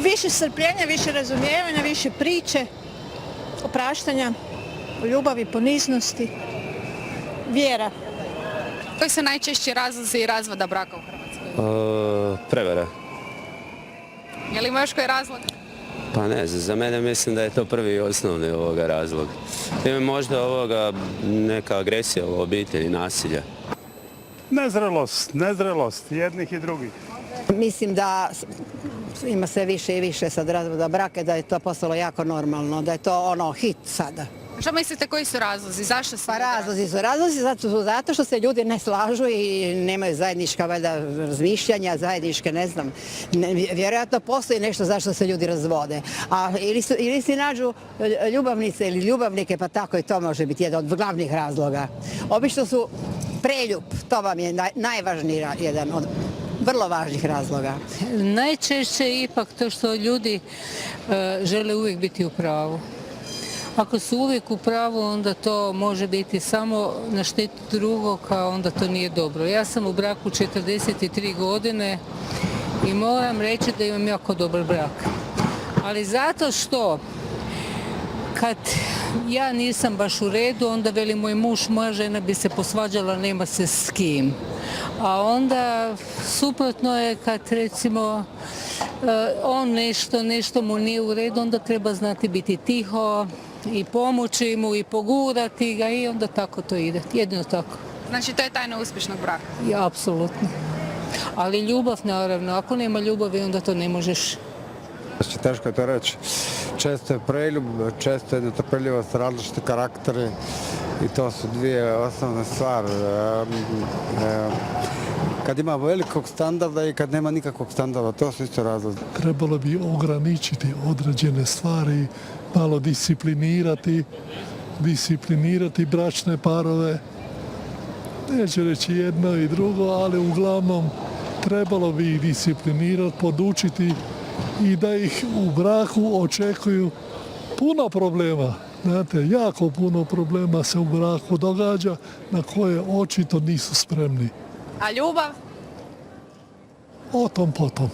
više strpljenja, više razumijevanja, više priče, opraštanja, ljubavi, poniznosti, vjera. Koji su najčešći razlozi razvoda braka u Hrvatskoj? Prevara. Je li ima još koji razlog? Pa ne, za mene mislim da je to prvi i osnovni razlog. Ima možda neka agresija u obitelji, nasilja. Nezrelost jednih i drugih. Mislim da ima sve više i više sad razvoda braka, da je to postalo jako normalno, da je to hit sada. Što mislite, koji su razlozi? Zašto se Pa ljudi razlozi su zato što se ljudi ne slažu i nemaju zajednička valjda razmišljanja, zajedničke, ne znam, vjerojatno postoji nešto zašto se ljudi razvode. A ili si nađu ljubavnice ili ljubavnike, pa tako i to može biti jedan od glavnih razloga. Obično su preljub, to vam je najvažniji jedan od vrlo važnih razloga. Najčešće je ipak to što ljudi žele uvijek biti u pravu. Ako su uvijek u pravu, onda to može biti samo na štetu drugog, a onda to nije dobro. Ja sam u braku 43 godine i moram reći da imam jako dobar brak. Ali zato što kad ja nisam baš u redu, onda veli moj muž, moja žena bi se posvađala, nema se s kim. A onda suprotno je kad recimo on nešto mu nije u redu, onda treba znati biti tiho i pomoći mu i pogurati ga i onda tako to ide. Jedino tako. Znači, to je tajna uspješnog braka? Ja, apsolutno. Ali ljubav, naravno. Ako nema ljubavi, onda to ne možeš. Teško je to reći. Često je preljub, često je netrpeljivost, različiti karakteri i to su dvije osnovne stvari. Kad ima velikog standarda i kad nema nikakvog standarda, to su isto razlozi. Trebalo bi ograničiti određene stvari, malo disciplinirati bračne parove. Neću reći jedno i drugo, ali uglavnom trebalo bi ih disciplinirati, podučiti i da ih u braku očekuju puno problema. Znate, jako puno problema se u braku događa na koje očito nisu spremni. A ljubav? O tom potom.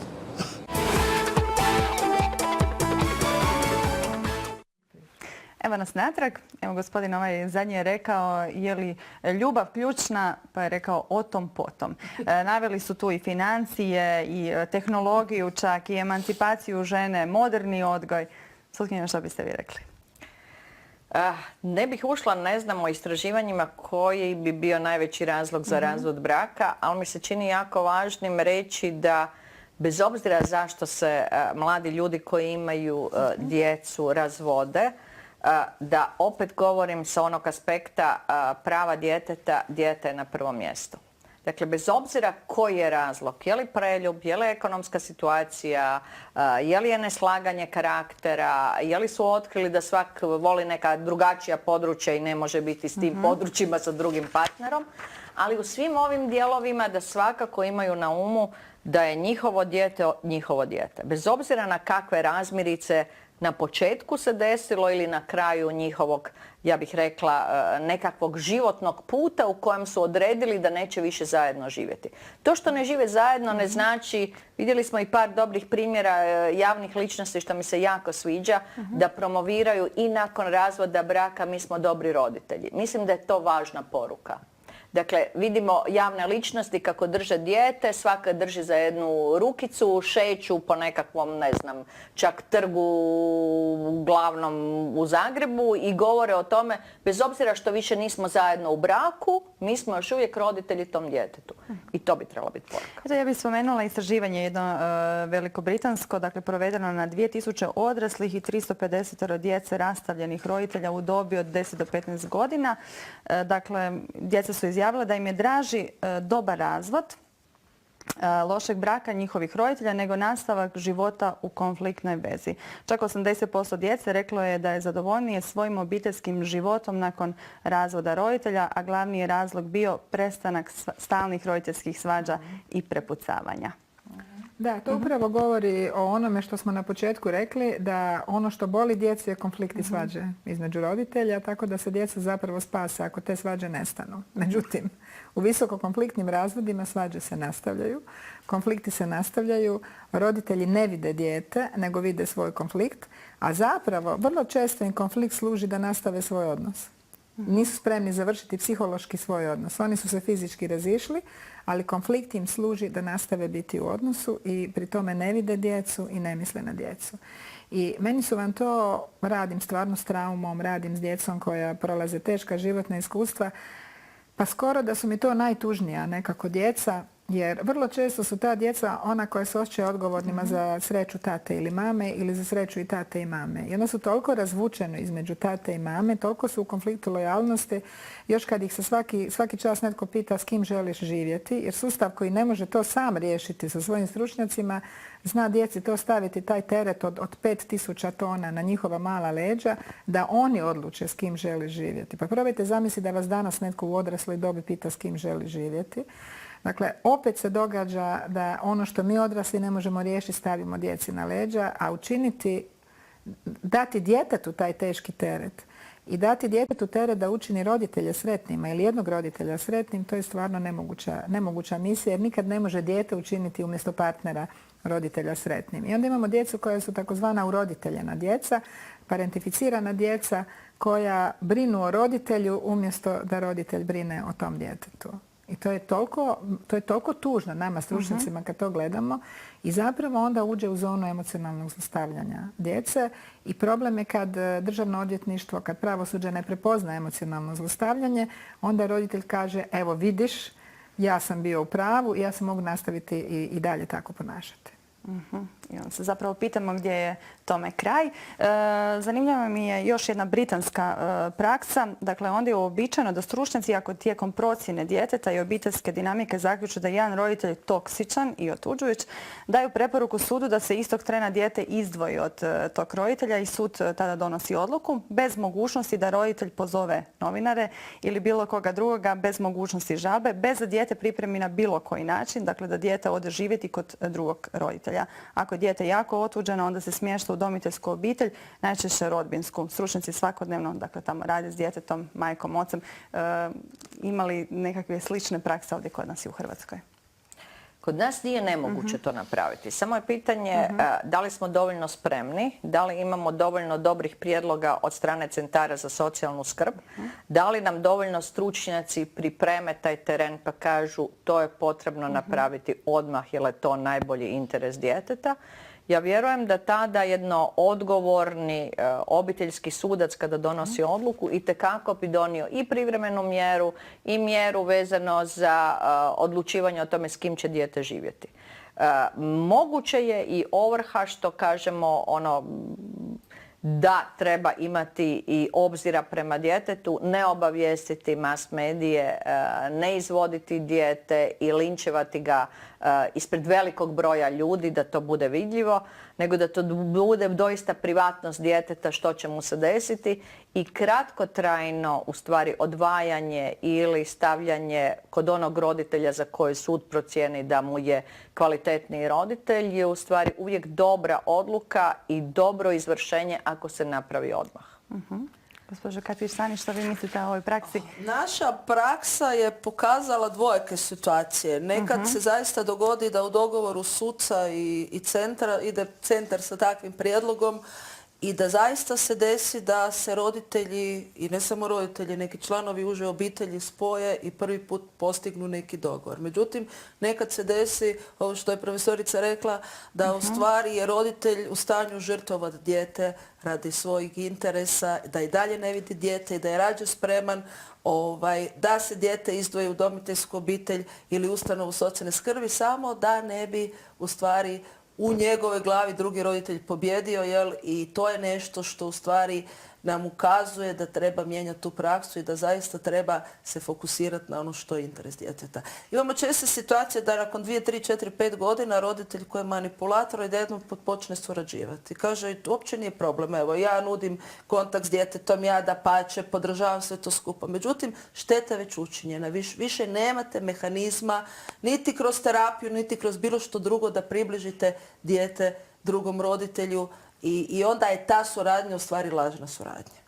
Evo nas natrag. Evo gospodin ovaj zadnji je rekao je li ljubav ključna, pa je rekao o tom potom. Naveli su tu i financije i tehnologiju čak i emancipaciju žene, moderni odgoj. Sutkinja, što biste vi rekli? Ne bih ušla, ne znam, o istraživanjima koji bi bio najveći razlog za razvod braka, ali mi se čini jako važnim reći da bez obzira zašto se mladi ljudi koji imaju djecu razvode, da opet govorim sa onog aspekta prava djeteta, dijete je na prvom mjestu. Dakle, bez obzira koji je razlog, je li preljub, je li ekonomska situacija, je li je neslaganje karaktera, je li su otkrili da svak voli neka drugačija područja i ne može biti s tim područjima sa drugim partnerom, ali u svim ovim dijelovima da svakako imaju na umu da je njihovo dijete. Bez obzira na kakve razmirice na početku se desilo ili na kraju njihovog, ja bih rekla, nekakvog životnog puta u kojem su odredili da neće više zajedno živjeti. To što ne žive zajedno ne znači, vidjeli smo i par dobrih primjera javnih ličnosti što mi se jako sviđa, da promoviraju i nakon razvoda braka mi smo dobri roditelji. Mislim da je to važna poruka. Dakle, vidimo javne ličnosti kako drže dijete, svaka drži za jednu rukicu, šeću po nekakvom, ne znam, čak trgu glavnom u Zagrebu i govore o tome, bez obzira što više nismo zajedno u braku, mi smo još uvijek roditelji tom djetetu. I to bi trebalo biti poruka. Ja bih spomenula istraživanje jedno veliko-britansko, dakle provedeno na 2000 odraslih i 350 djece rastavljenih roditelja u dobi od 10 do 15 godina. Dakle, djeca su izjavila da im je draži dobar razvod lošeg braka njihovih roditelja nego nastavak života u konfliktnoj vezi. Čak 80% djece reklo je da je zadovoljnije svojim obiteljskim životom nakon razvoda roditelja, a glavni je razlog bio prestanak stalnih roditeljskih svađa i prepucavanja. Da, to upravo govori o onome što smo na početku rekli, da ono što boli djecu je konflikt i svađe između roditelja, tako da se djeca zapravo spase ako te svađe nestanu. Međutim, u visokokonfliktnim razvodima svađe se nastavljaju, konflikti se nastavljaju, roditelji ne vide dijete, nego vide svoj konflikt, a zapravo vrlo često im konflikt služi da nastave svoj odnos. Nisu spremni završiti psihološki svoj odnos. Oni su se fizički razišli, ali konflikt im služi da nastave biti u odnosu i pri tome ne vide djecu i ne misle na djecu. I meni su vam to, radim stvarno s traumom, radim s djecom koja prolaze teška životna iskustva, pa skoro da su mi to najtužnija nekako djeca Jer vrlo često su ta djeca ona koja se osjećaju odgovornima za sreću tate ili mame ili za sreću i tate i mame. I onda su toliko razvučeni između tate i mame, toliko su u konfliktu lojalnosti, još kad ih se svaki čas netko pita s kim želiš živjeti, jer sustav koji ne može to sam riješiti sa svojim stručnjacima, zna djeci to staviti taj teret od 5000 tona na njihova mala leđa, da oni odluče s kim želi živjeti. Pa probajte zamisliti da vas danas netko u odrasloj dobi pita s kim želi živjeti. Dakle, opet se događa da ono što mi odrasli ne možemo riješiti stavimo djeci na leđa, a dati djetetu taj teški teret i dati djetetu teret da učini roditelje sretnima ili jednog roditelja sretnim, to je stvarno nemoguća misija jer nikad ne može dijete učiniti umjesto partnera roditelja sretnim. I onda imamo djecu koja su takozvana uroditeljena djeca, parentificirana djeca koja brinu o roditelju umjesto da roditelj brine o tom djetetu. I to je toliko tužno nama stručnjacima kad to gledamo i zapravo onda uđe u zonu emocionalnog zlostavljanja djece i problem je kad državno odvjetništvo, kad pravosuđe ne prepozna emocionalno zlostavljanje, onda roditelj kaže evo vidiš, ja sam bio u pravu i ja se mogu nastaviti i dalje tako ponašati. I onda se zapravo pitamo gdje je tome kraj. Zanimljiva mi je još jedna britanska praksa. Dakle, onda je uobičajeno da stručnjaci ako tijekom procjene djeteta i obiteljske dinamike zaključe da je jedan roditelj toksičan i otuđujuć, daju preporuku sudu da se istog trena dijete izdvoji od tog roditelja i sud tada donosi odluku bez mogućnosti da roditelj pozove novinare ili bilo koga drugoga, bez mogućnosti žalbe, bez da dijete pripremi na bilo koji način, dakle da dijete ode živjeti kod drugog roditelja. Ako je dijete jako otuđeno, onda se smješta u udomiteljsku obitelj, najčešće rodbinsku. Stručnjaci svakodnevno, dakle tamo rade s djetetom, majkom, ocem. Imali nekakve slične prakse ovdje kod nas i u Hrvatskoj? Kod nas nije nemoguće to napraviti. Samo je pitanje da li smo dovoljno spremni, da li imamo dovoljno dobrih prijedloga od strane centara za socijalnu skrb, da li nam dovoljno stručnjaci pripreme taj teren pa kažu to je potrebno napraviti odmah jer je to najbolji interes djeteta. Ja vjerujem da tada jedno odgovorni obiteljski sudac kada donosi odluku itekako bi donio i privremenu mjeru i mjeru vezano za odlučivanje o tome s kim će dijete živjeti. Moguće je i ovrha što kažemo da treba imati i obzira prema djetetu, ne obavijestiti mas medije, ne izvoditi dijete i linčevati ga ispred velikog broja ljudi da to bude vidljivo, nego da to bude doista privatnost djeteta što će mu se desiti i kratkotrajno u stvari odvajanje ili stavljanje kod onog roditelja za koji sud procijeni da mu je kvalitetniji roditelj je u stvari uvijek dobra odluka i dobro izvršenje ako se napravi odmah. Gospođo Katić-Sani, što vi mislite o ovoj praksi? Naša praksa je pokazala dvojake situacije. Nekad se zaista dogodi da u dogovoru suca i centra ide centar sa takvim prijedlogom i da zaista se desi da se roditelji, i ne samo roditelji, neki članovi uže obitelji spoje i prvi put postignu neki dogovor. Međutim, nekad se desi, ovo što je profesorica rekla, da u stvari je roditelj u stanju žrtvovati dijete radi svojih interesa, da i dalje ne vidi dijete i da je rađe spreman da se dijete izdvoji u udomiteljsku obitelj ili ustanovu socijalne skrbi samo da ne bi u stvari u njegovoj glavi drugi roditelj pobjedio, i to je nešto što u stvari nam ukazuje da treba mijenjati tu praksu i da zaista treba se fokusirati na ono što je interes djeteta. Imamo česte situacije da nakon 2, 3, 4, 5 godina roditelj koji je manipulator da jednom počne surađivati. Kaže, uopće nije problem, evo ja nudim kontakt s djetetom, ja dapače, podržavam sve to skupa. Međutim, šteta je već učinjena. Više nemate mehanizma niti kroz terapiju, niti kroz bilo što drugo da približite dijete drugom roditelju. I onda je ta suradnja u stvari lažna suradnja.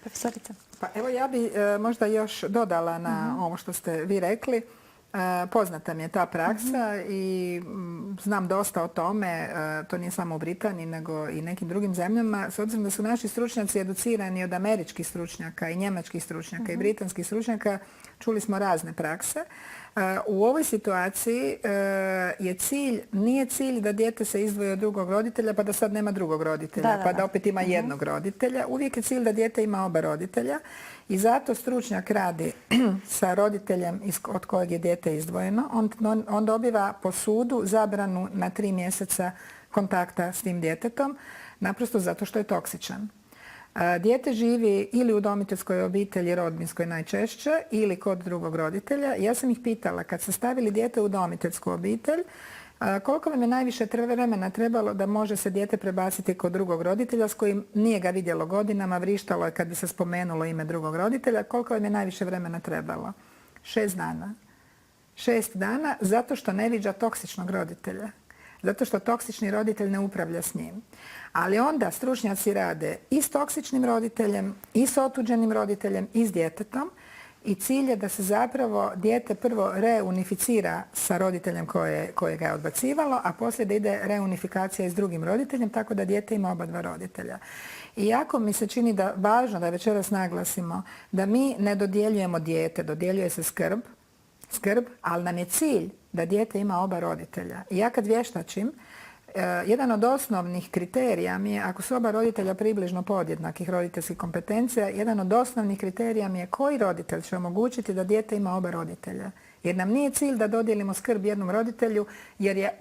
Profesorica. Pa evo ja bi možda još dodala na ovo što ste vi rekli. Poznata mi je ta praksa i znam dosta o tome, to nije samo u Britaniji nego i nekim drugim zemljama, s obzirom da su naši stručnjaci educirani od američkih stručnjaka i njemačkih stručnjaka i britanskih stručnjaka, čuli smo razne prakse. U ovoj situaciji nije cilj da dijete se izdvoji od drugog roditelja pa da sad nema drugog roditelja, pa da opet ima jednog roditelja. Uvijek je cilj da dijete ima oba roditelja i zato stručnjak radi sa roditeljem od kojeg je dijete izdvojeno. On dobiva po sudu zabranu na 3 mjeseca kontakta s tim djetetom, naprosto zato što je toksičan. Dijete živi ili u udomiteljskoj obitelji, rodbinskoj najčešće, ili kod drugog roditelja. Ja sam ih pitala, kad ste stavili dijete u udomiteljsku obitelj, koliko vam je najviše vremena trebalo da može se dijete prebaciti kod drugog roditelja s kojim nije ga vidjelo godinama, vrištalo je kad bi se spomenulo ime drugog roditelja, koliko vam je najviše vremena trebalo? 6 dana. 6 dana zato što ne viđa toksičnog roditelja. Zato što toksični roditelj ne upravlja s njim. Ali onda stručnjaci rade i s toksičnim roditeljem, i s otuđenim roditeljem, i s djetetom i cilj je da se zapravo dijete prvo reunificira sa roditeljem koje ga je odbacivalo, a poslije da ide reunifikacija i s drugim roditeljem, tako da dijete ima oba dva roditelja. I jako mi se čini da važno da večeras naglasimo da mi ne dodjeljujemo dijete, dodjeljuje se skrb, ali nam je cilj da dijete ima oba roditelja. I ja kad vještačim, jedan od osnovnih kriterija mi je, ako su oba roditelja približno podjednakih roditeljskih kompetencija, jedan od osnovnih kriterija mi je koji roditelj će omogućiti da dijete ima oba roditelja. Jer nam nije cilj da dodijelimo skrb jednom roditelju jer je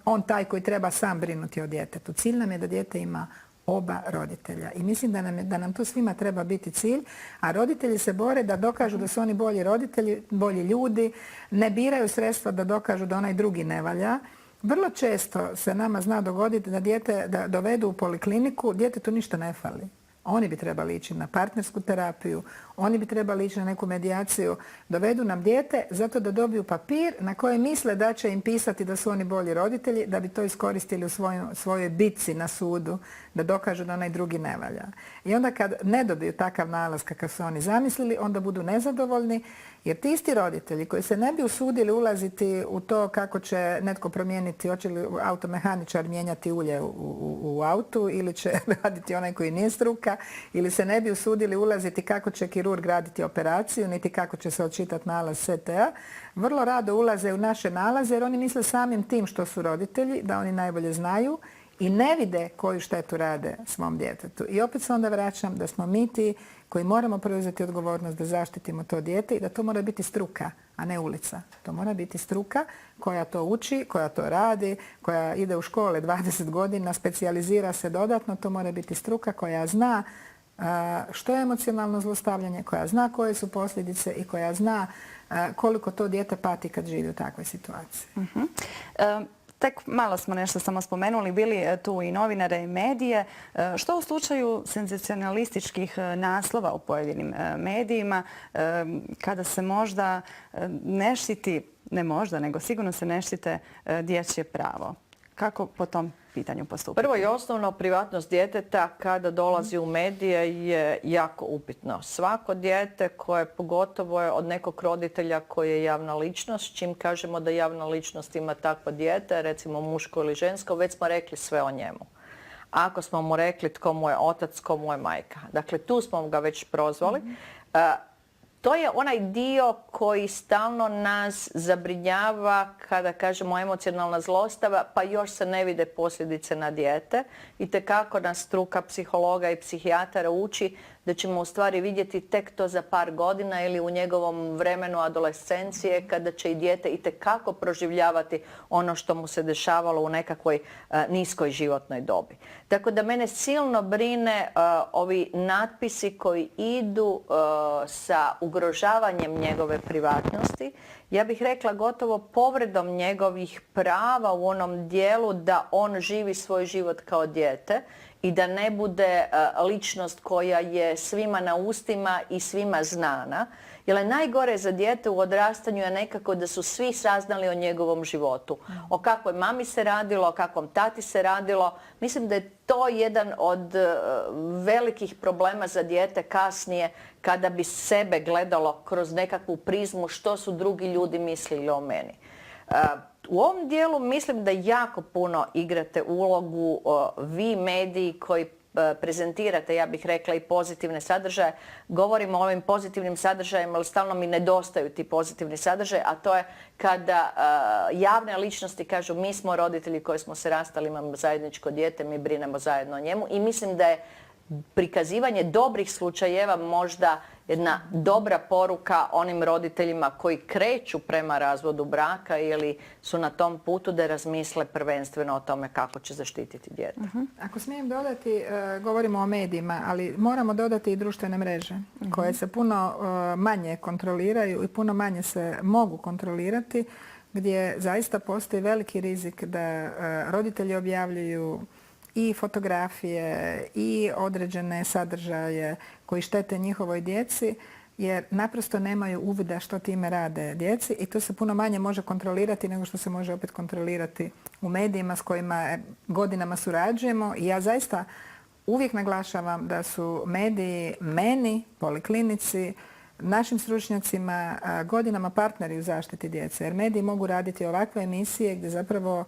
on taj koji treba sam brinuti o djetetu. Cilj nam je da dijete ima oba roditelja. I mislim da nam to svima treba biti cilj, a roditelji se bore da dokažu da su oni bolji roditelji, bolji ljudi, ne biraju sredstva da dokažu da onaj drugi ne valja. Vrlo često se nama zna dogoditi da dijete da dovedu u polikliniku, djetetu ništa ne fali. Oni bi trebali ići na partnersku terapiju, oni bi trebali ići na neku medijaciju. Dovedu nam dijete zato da dobiju papir na koje misle da će im pisati da su oni bolji roditelji, da bi to iskoristili u svojoj bitci na sudu, da dokažu da onaj drugi ne valja. I onda kad ne dobiju takav nalaz kakav su oni zamislili, onda budu nezadovoljni, jer ti isti roditelji koji se ne bi usudili ulaziti u to kako će netko promijeniti, hoće li automehaničar mijenjati ulje u autu ili će raditi onaj koji nije struka, ili se ne bi usudili ulaziti kako će kirurg raditi operaciju, niti kako će se odčitati nalaz CT-a, vrlo rado ulaze u naše nalaze jer oni misle samim tim što su roditelji, da oni najbolje znaju i ne vide koju štetu rade svom djetetu. I opet se onda vraćam da smo mi ti koji moramo preuzeti odgovornost da zaštitimo to dijete i da to mora biti struka, a ne ulica. To mora biti struka koja to uči, koja to radi, koja ide u škole 20 godina, specijalizira se dodatno. To mora biti struka koja zna što je emocionalno zlostavljanje, koja zna koje su posljedice i koja zna koliko to dijete pati kad živi u takvoj situaciji. Tek malo smo nešto samo spomenuli, bili tu i novinare i medije. Što u slučaju senzacionalističkih naslova u pojedinim medijima, kada se možda ne štiti, ne možda, nego sigurno se ne štite dječje pravo? Kako po tom pitanju postupiti? Prvo i osnovno, privatnost djeteta kada dolazi u medije je jako upitno. Svako dijete koje pogotovo je od nekog roditelja koji je javna ličnost, čim kažemo da javna ličnost ima takvo dijete, recimo muško ili žensko, već smo rekli sve o njemu. Ako smo mu rekli tko mu je otac, tko mu je majka. Dakle, tu smo ga već prozvali. To je onaj dio koji stalno nas zabrinjava kada kažemo emocionalna zlostava, pa još se ne vide posljedice na dijete. Itekako nas struka psihologa i psihijatara uči da ćemo u stvari vidjeti tek to za par godina ili u njegovom vremenu adolescencije kada će i dijete itekako proživljavati ono što mu se dešavalo u nekakvoj niskoj životnoj dobi. Tako da mene silno brine ovi natpisi koji idu sa ugrožavanjem njegove privatnosti. Ja bih rekla gotovo povredom njegovih prava u onom dijelu da on živi svoj život kao dijete i da ne bude ličnost koja je svima na ustima i svima znana. Jer najgore za dijete u odrastanju je nekako da su svi saznali o njegovom životu. O kakvoj mami se radilo, o kakvom tati se radilo. Mislim da je to jedan od velikih problema za dijete kasnije kada bi sebe gledalo kroz nekakvu prizmu što su drugi ljudi mislili o meni. U ovom dijelu mislim da jako puno igrate ulogu vi mediji koji prezentirate, ja bih rekla, i pozitivne sadržaje. Govorimo o ovim pozitivnim sadržajima, ali stalno mi nedostaju ti pozitivni sadržaji, a to je kada javne ličnosti kažu mi smo roditelji koji smo se rastali, imamo zajedničko dijete, mi brinemo zajedno o njemu i mislim da je prikazivanje dobrih slučajeva možda jedna dobra poruka onim roditeljima koji kreću prema razvodu braka ili su na tom putu da razmisle prvenstveno o tome kako će zaštititi dijete. Ako smijem dodati, govorimo o medijima, ali moramo dodati i društvene mreže koje se puno manje kontroliraju i puno manje se mogu kontrolirati, gdje zaista postoji veliki rizik da roditelji objavljuju i fotografije i određene sadržaje koji štete njihovoj djeci jer naprosto nemaju uvida što time rade djeci i to se puno manje može kontrolirati nego što se može opet kontrolirati u medijima s kojima godinama surađujemo i ja zaista uvijek naglašavam da su mediji meni, poliklinici, našim stručnjacima godinama partneri u zaštiti djece jer mediji mogu raditi ovakve emisije gdje zapravo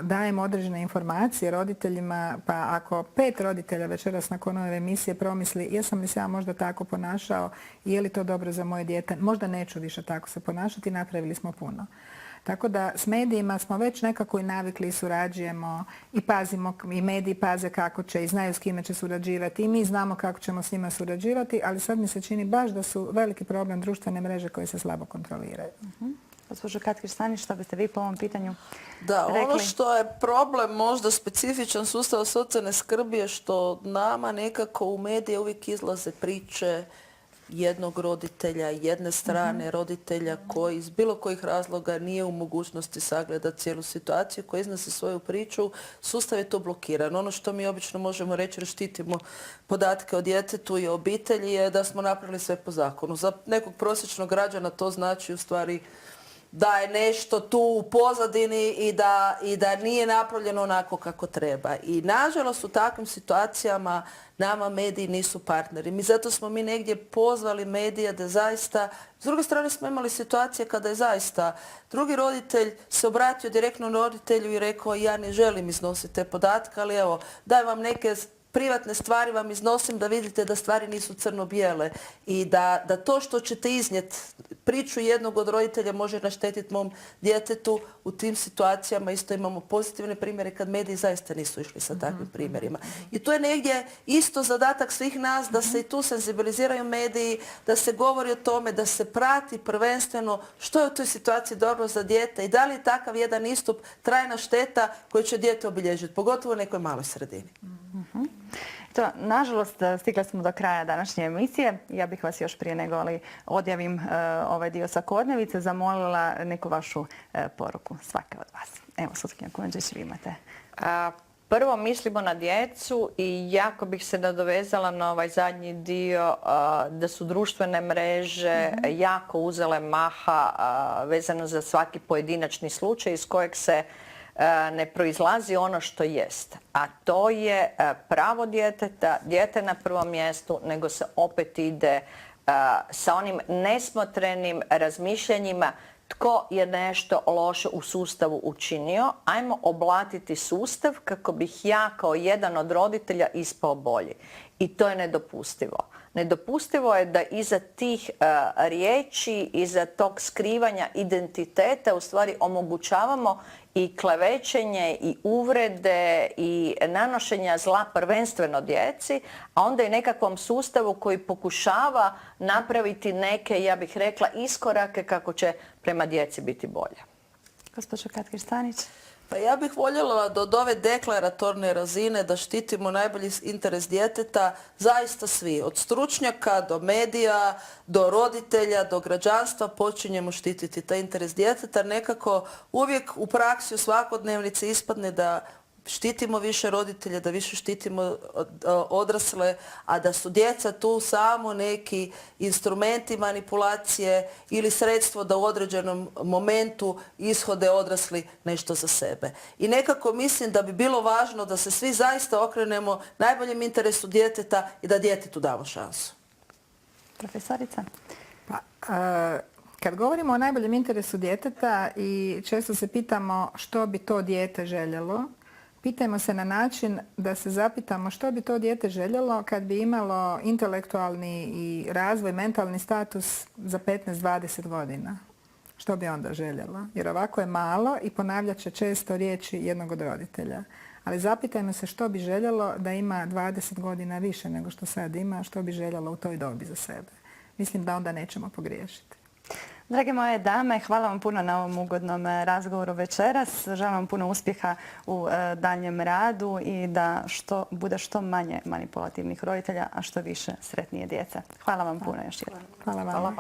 dajemo određene informacije roditeljima, pa ako 5 roditelja večeras nakon ove emisije promisli jesam li se ja možda tako ponašao i je li to dobro za moje dijete, možda neću više tako se ponašati, napravili smo puno. Tako da s medijima smo već nekako i navikli i surađujemo i pazimo, i mediji paze kako će i znaju s kime će surađivati i mi znamo kako ćemo s njima surađivati, ali sad mi se čini baš da su veliki problem društvene mreže koje se slabo kontroliraju. Gospođo Katkir-Stanić, što biste vi po ovom pitanju Da, rekli? ono što je problem možda specifičan sustava socijalne skrbi je što nama nekako u medije uvijek izlaze priče jednog roditelja, jedne strane roditelja koji iz bilo kojih razloga nije u mogućnosti sagledati cijelu situaciju, koji iznosi svoju priču, sustav je to blokiran. Ono što mi obično možemo reći jer štitimo podatke o djetetu i obitelji je da smo napravili sve po zakonu. Za nekog prosječnog građana to znači u stvari da je nešto tu u pozadini i da nije napravljeno onako kako treba. I nažalost u takvim situacijama nama mediji nisu partneri. Zato smo mi negdje pozvali medije da zaista, s druge strane smo imali situacije kada je zaista drugi roditelj se obratio direktno roditelju i rekao ja ne želim iznositi te podatke, ali evo daj vam neke privatne stvari vam iznosim da vidite da stvari nisu crno-bijele i da to što ćete iznijeti priču jednog od roditelja može naštetiti mom djetetu u tim situacijama. Isto imamo pozitivne primjere kad mediji zaista nisu išli sa takvim primjerima. I to je negdje isto zadatak svih nas da se i tu senzibiliziraju mediji, da se govori o tome, da se prati prvenstveno što je u toj situaciji dobro za dijete i da li je takav jedan istup trajna šteta koju će dijete obilježiti, pogotovo u nekoj maloj sredini. To, nažalost, stigli smo do kraja današnje emisije. Ja bih vas još prije nego li odjavim ovaj dio sa Kornjevice zamolila neku vašu poruku, svaka od vas. Evo, sutkinja Kujundžić, vi imate. Prvo mislimo na djecu i jako bih se nadovezala na ovaj zadnji dio da su društvene mreže jako uzele maha vezano za svaki pojedinačni slučaj iz kojeg se ne proizlazi ono što jest, a to je pravo djeteta, dijete na prvom mjestu, nego se opet ide sa onim nesmotrenim razmišljanjima tko je nešto loše u sustavu učinio, ajmo oblatiti sustav kako bih ja kao jedan od roditelja ispao bolji. I to je nedopustivo. Nedopustivo je da iza tih riječi, iza tog skrivanja identiteta u stvari omogućavamo i klevećenje i uvrede i nanošenja zla prvenstveno djeci, a onda i nekakvom sustavu koji pokušava napraviti neke, ja bih rekla, iskorake kako će prema djeci biti bolje. Gospođo Katkir-Stanić. Pa ja bih voljela da od ove deklaratorne razine da štitimo najbolji interes djeteta zaista svi. Od stručnjaka do medija, do roditelja, do građanstva počinjemo štititi taj interes djeteta. Nekako uvijek u praksi u svakodnevnici ispadne da štitimo više roditelja, da više štitimo odrasle, a da su djeca tu samo neki instrumenti manipulacije ili sredstvo da u određenom momentu ishode odrasli nešto za sebe. I nekako mislim da bi bilo važno da se svi zaista okrenemo najboljem interesu djeteta i da djetetu damo šansu. Profesorica? Kad govorimo o najboljem interesu djeteta i često se pitamo što bi to dijete željelo, Pitajmo se na način da se zapitamo što bi to dijete željelo kad bi imalo intelektualni i razvoj, mentalni status za 15-20 godina. Što bi onda željelo? Jer ovako je malo i ponavljat će često riječi jednog od roditelja. Ali zapitajmo se što bi željelo da ima 20 godina više nego što sad ima, što bi željelo u toj dobi za sebe. Mislim da onda nećemo pogriješiti. Drage moje dame, hvala vam puno na ovom ugodnom razgovoru večeras. Želim vam puno uspjeha u daljem radu i da bude što manje manipulativnih roditelja, a što više sretnije djece. Hvala vam puno još jednom. Hvala vam.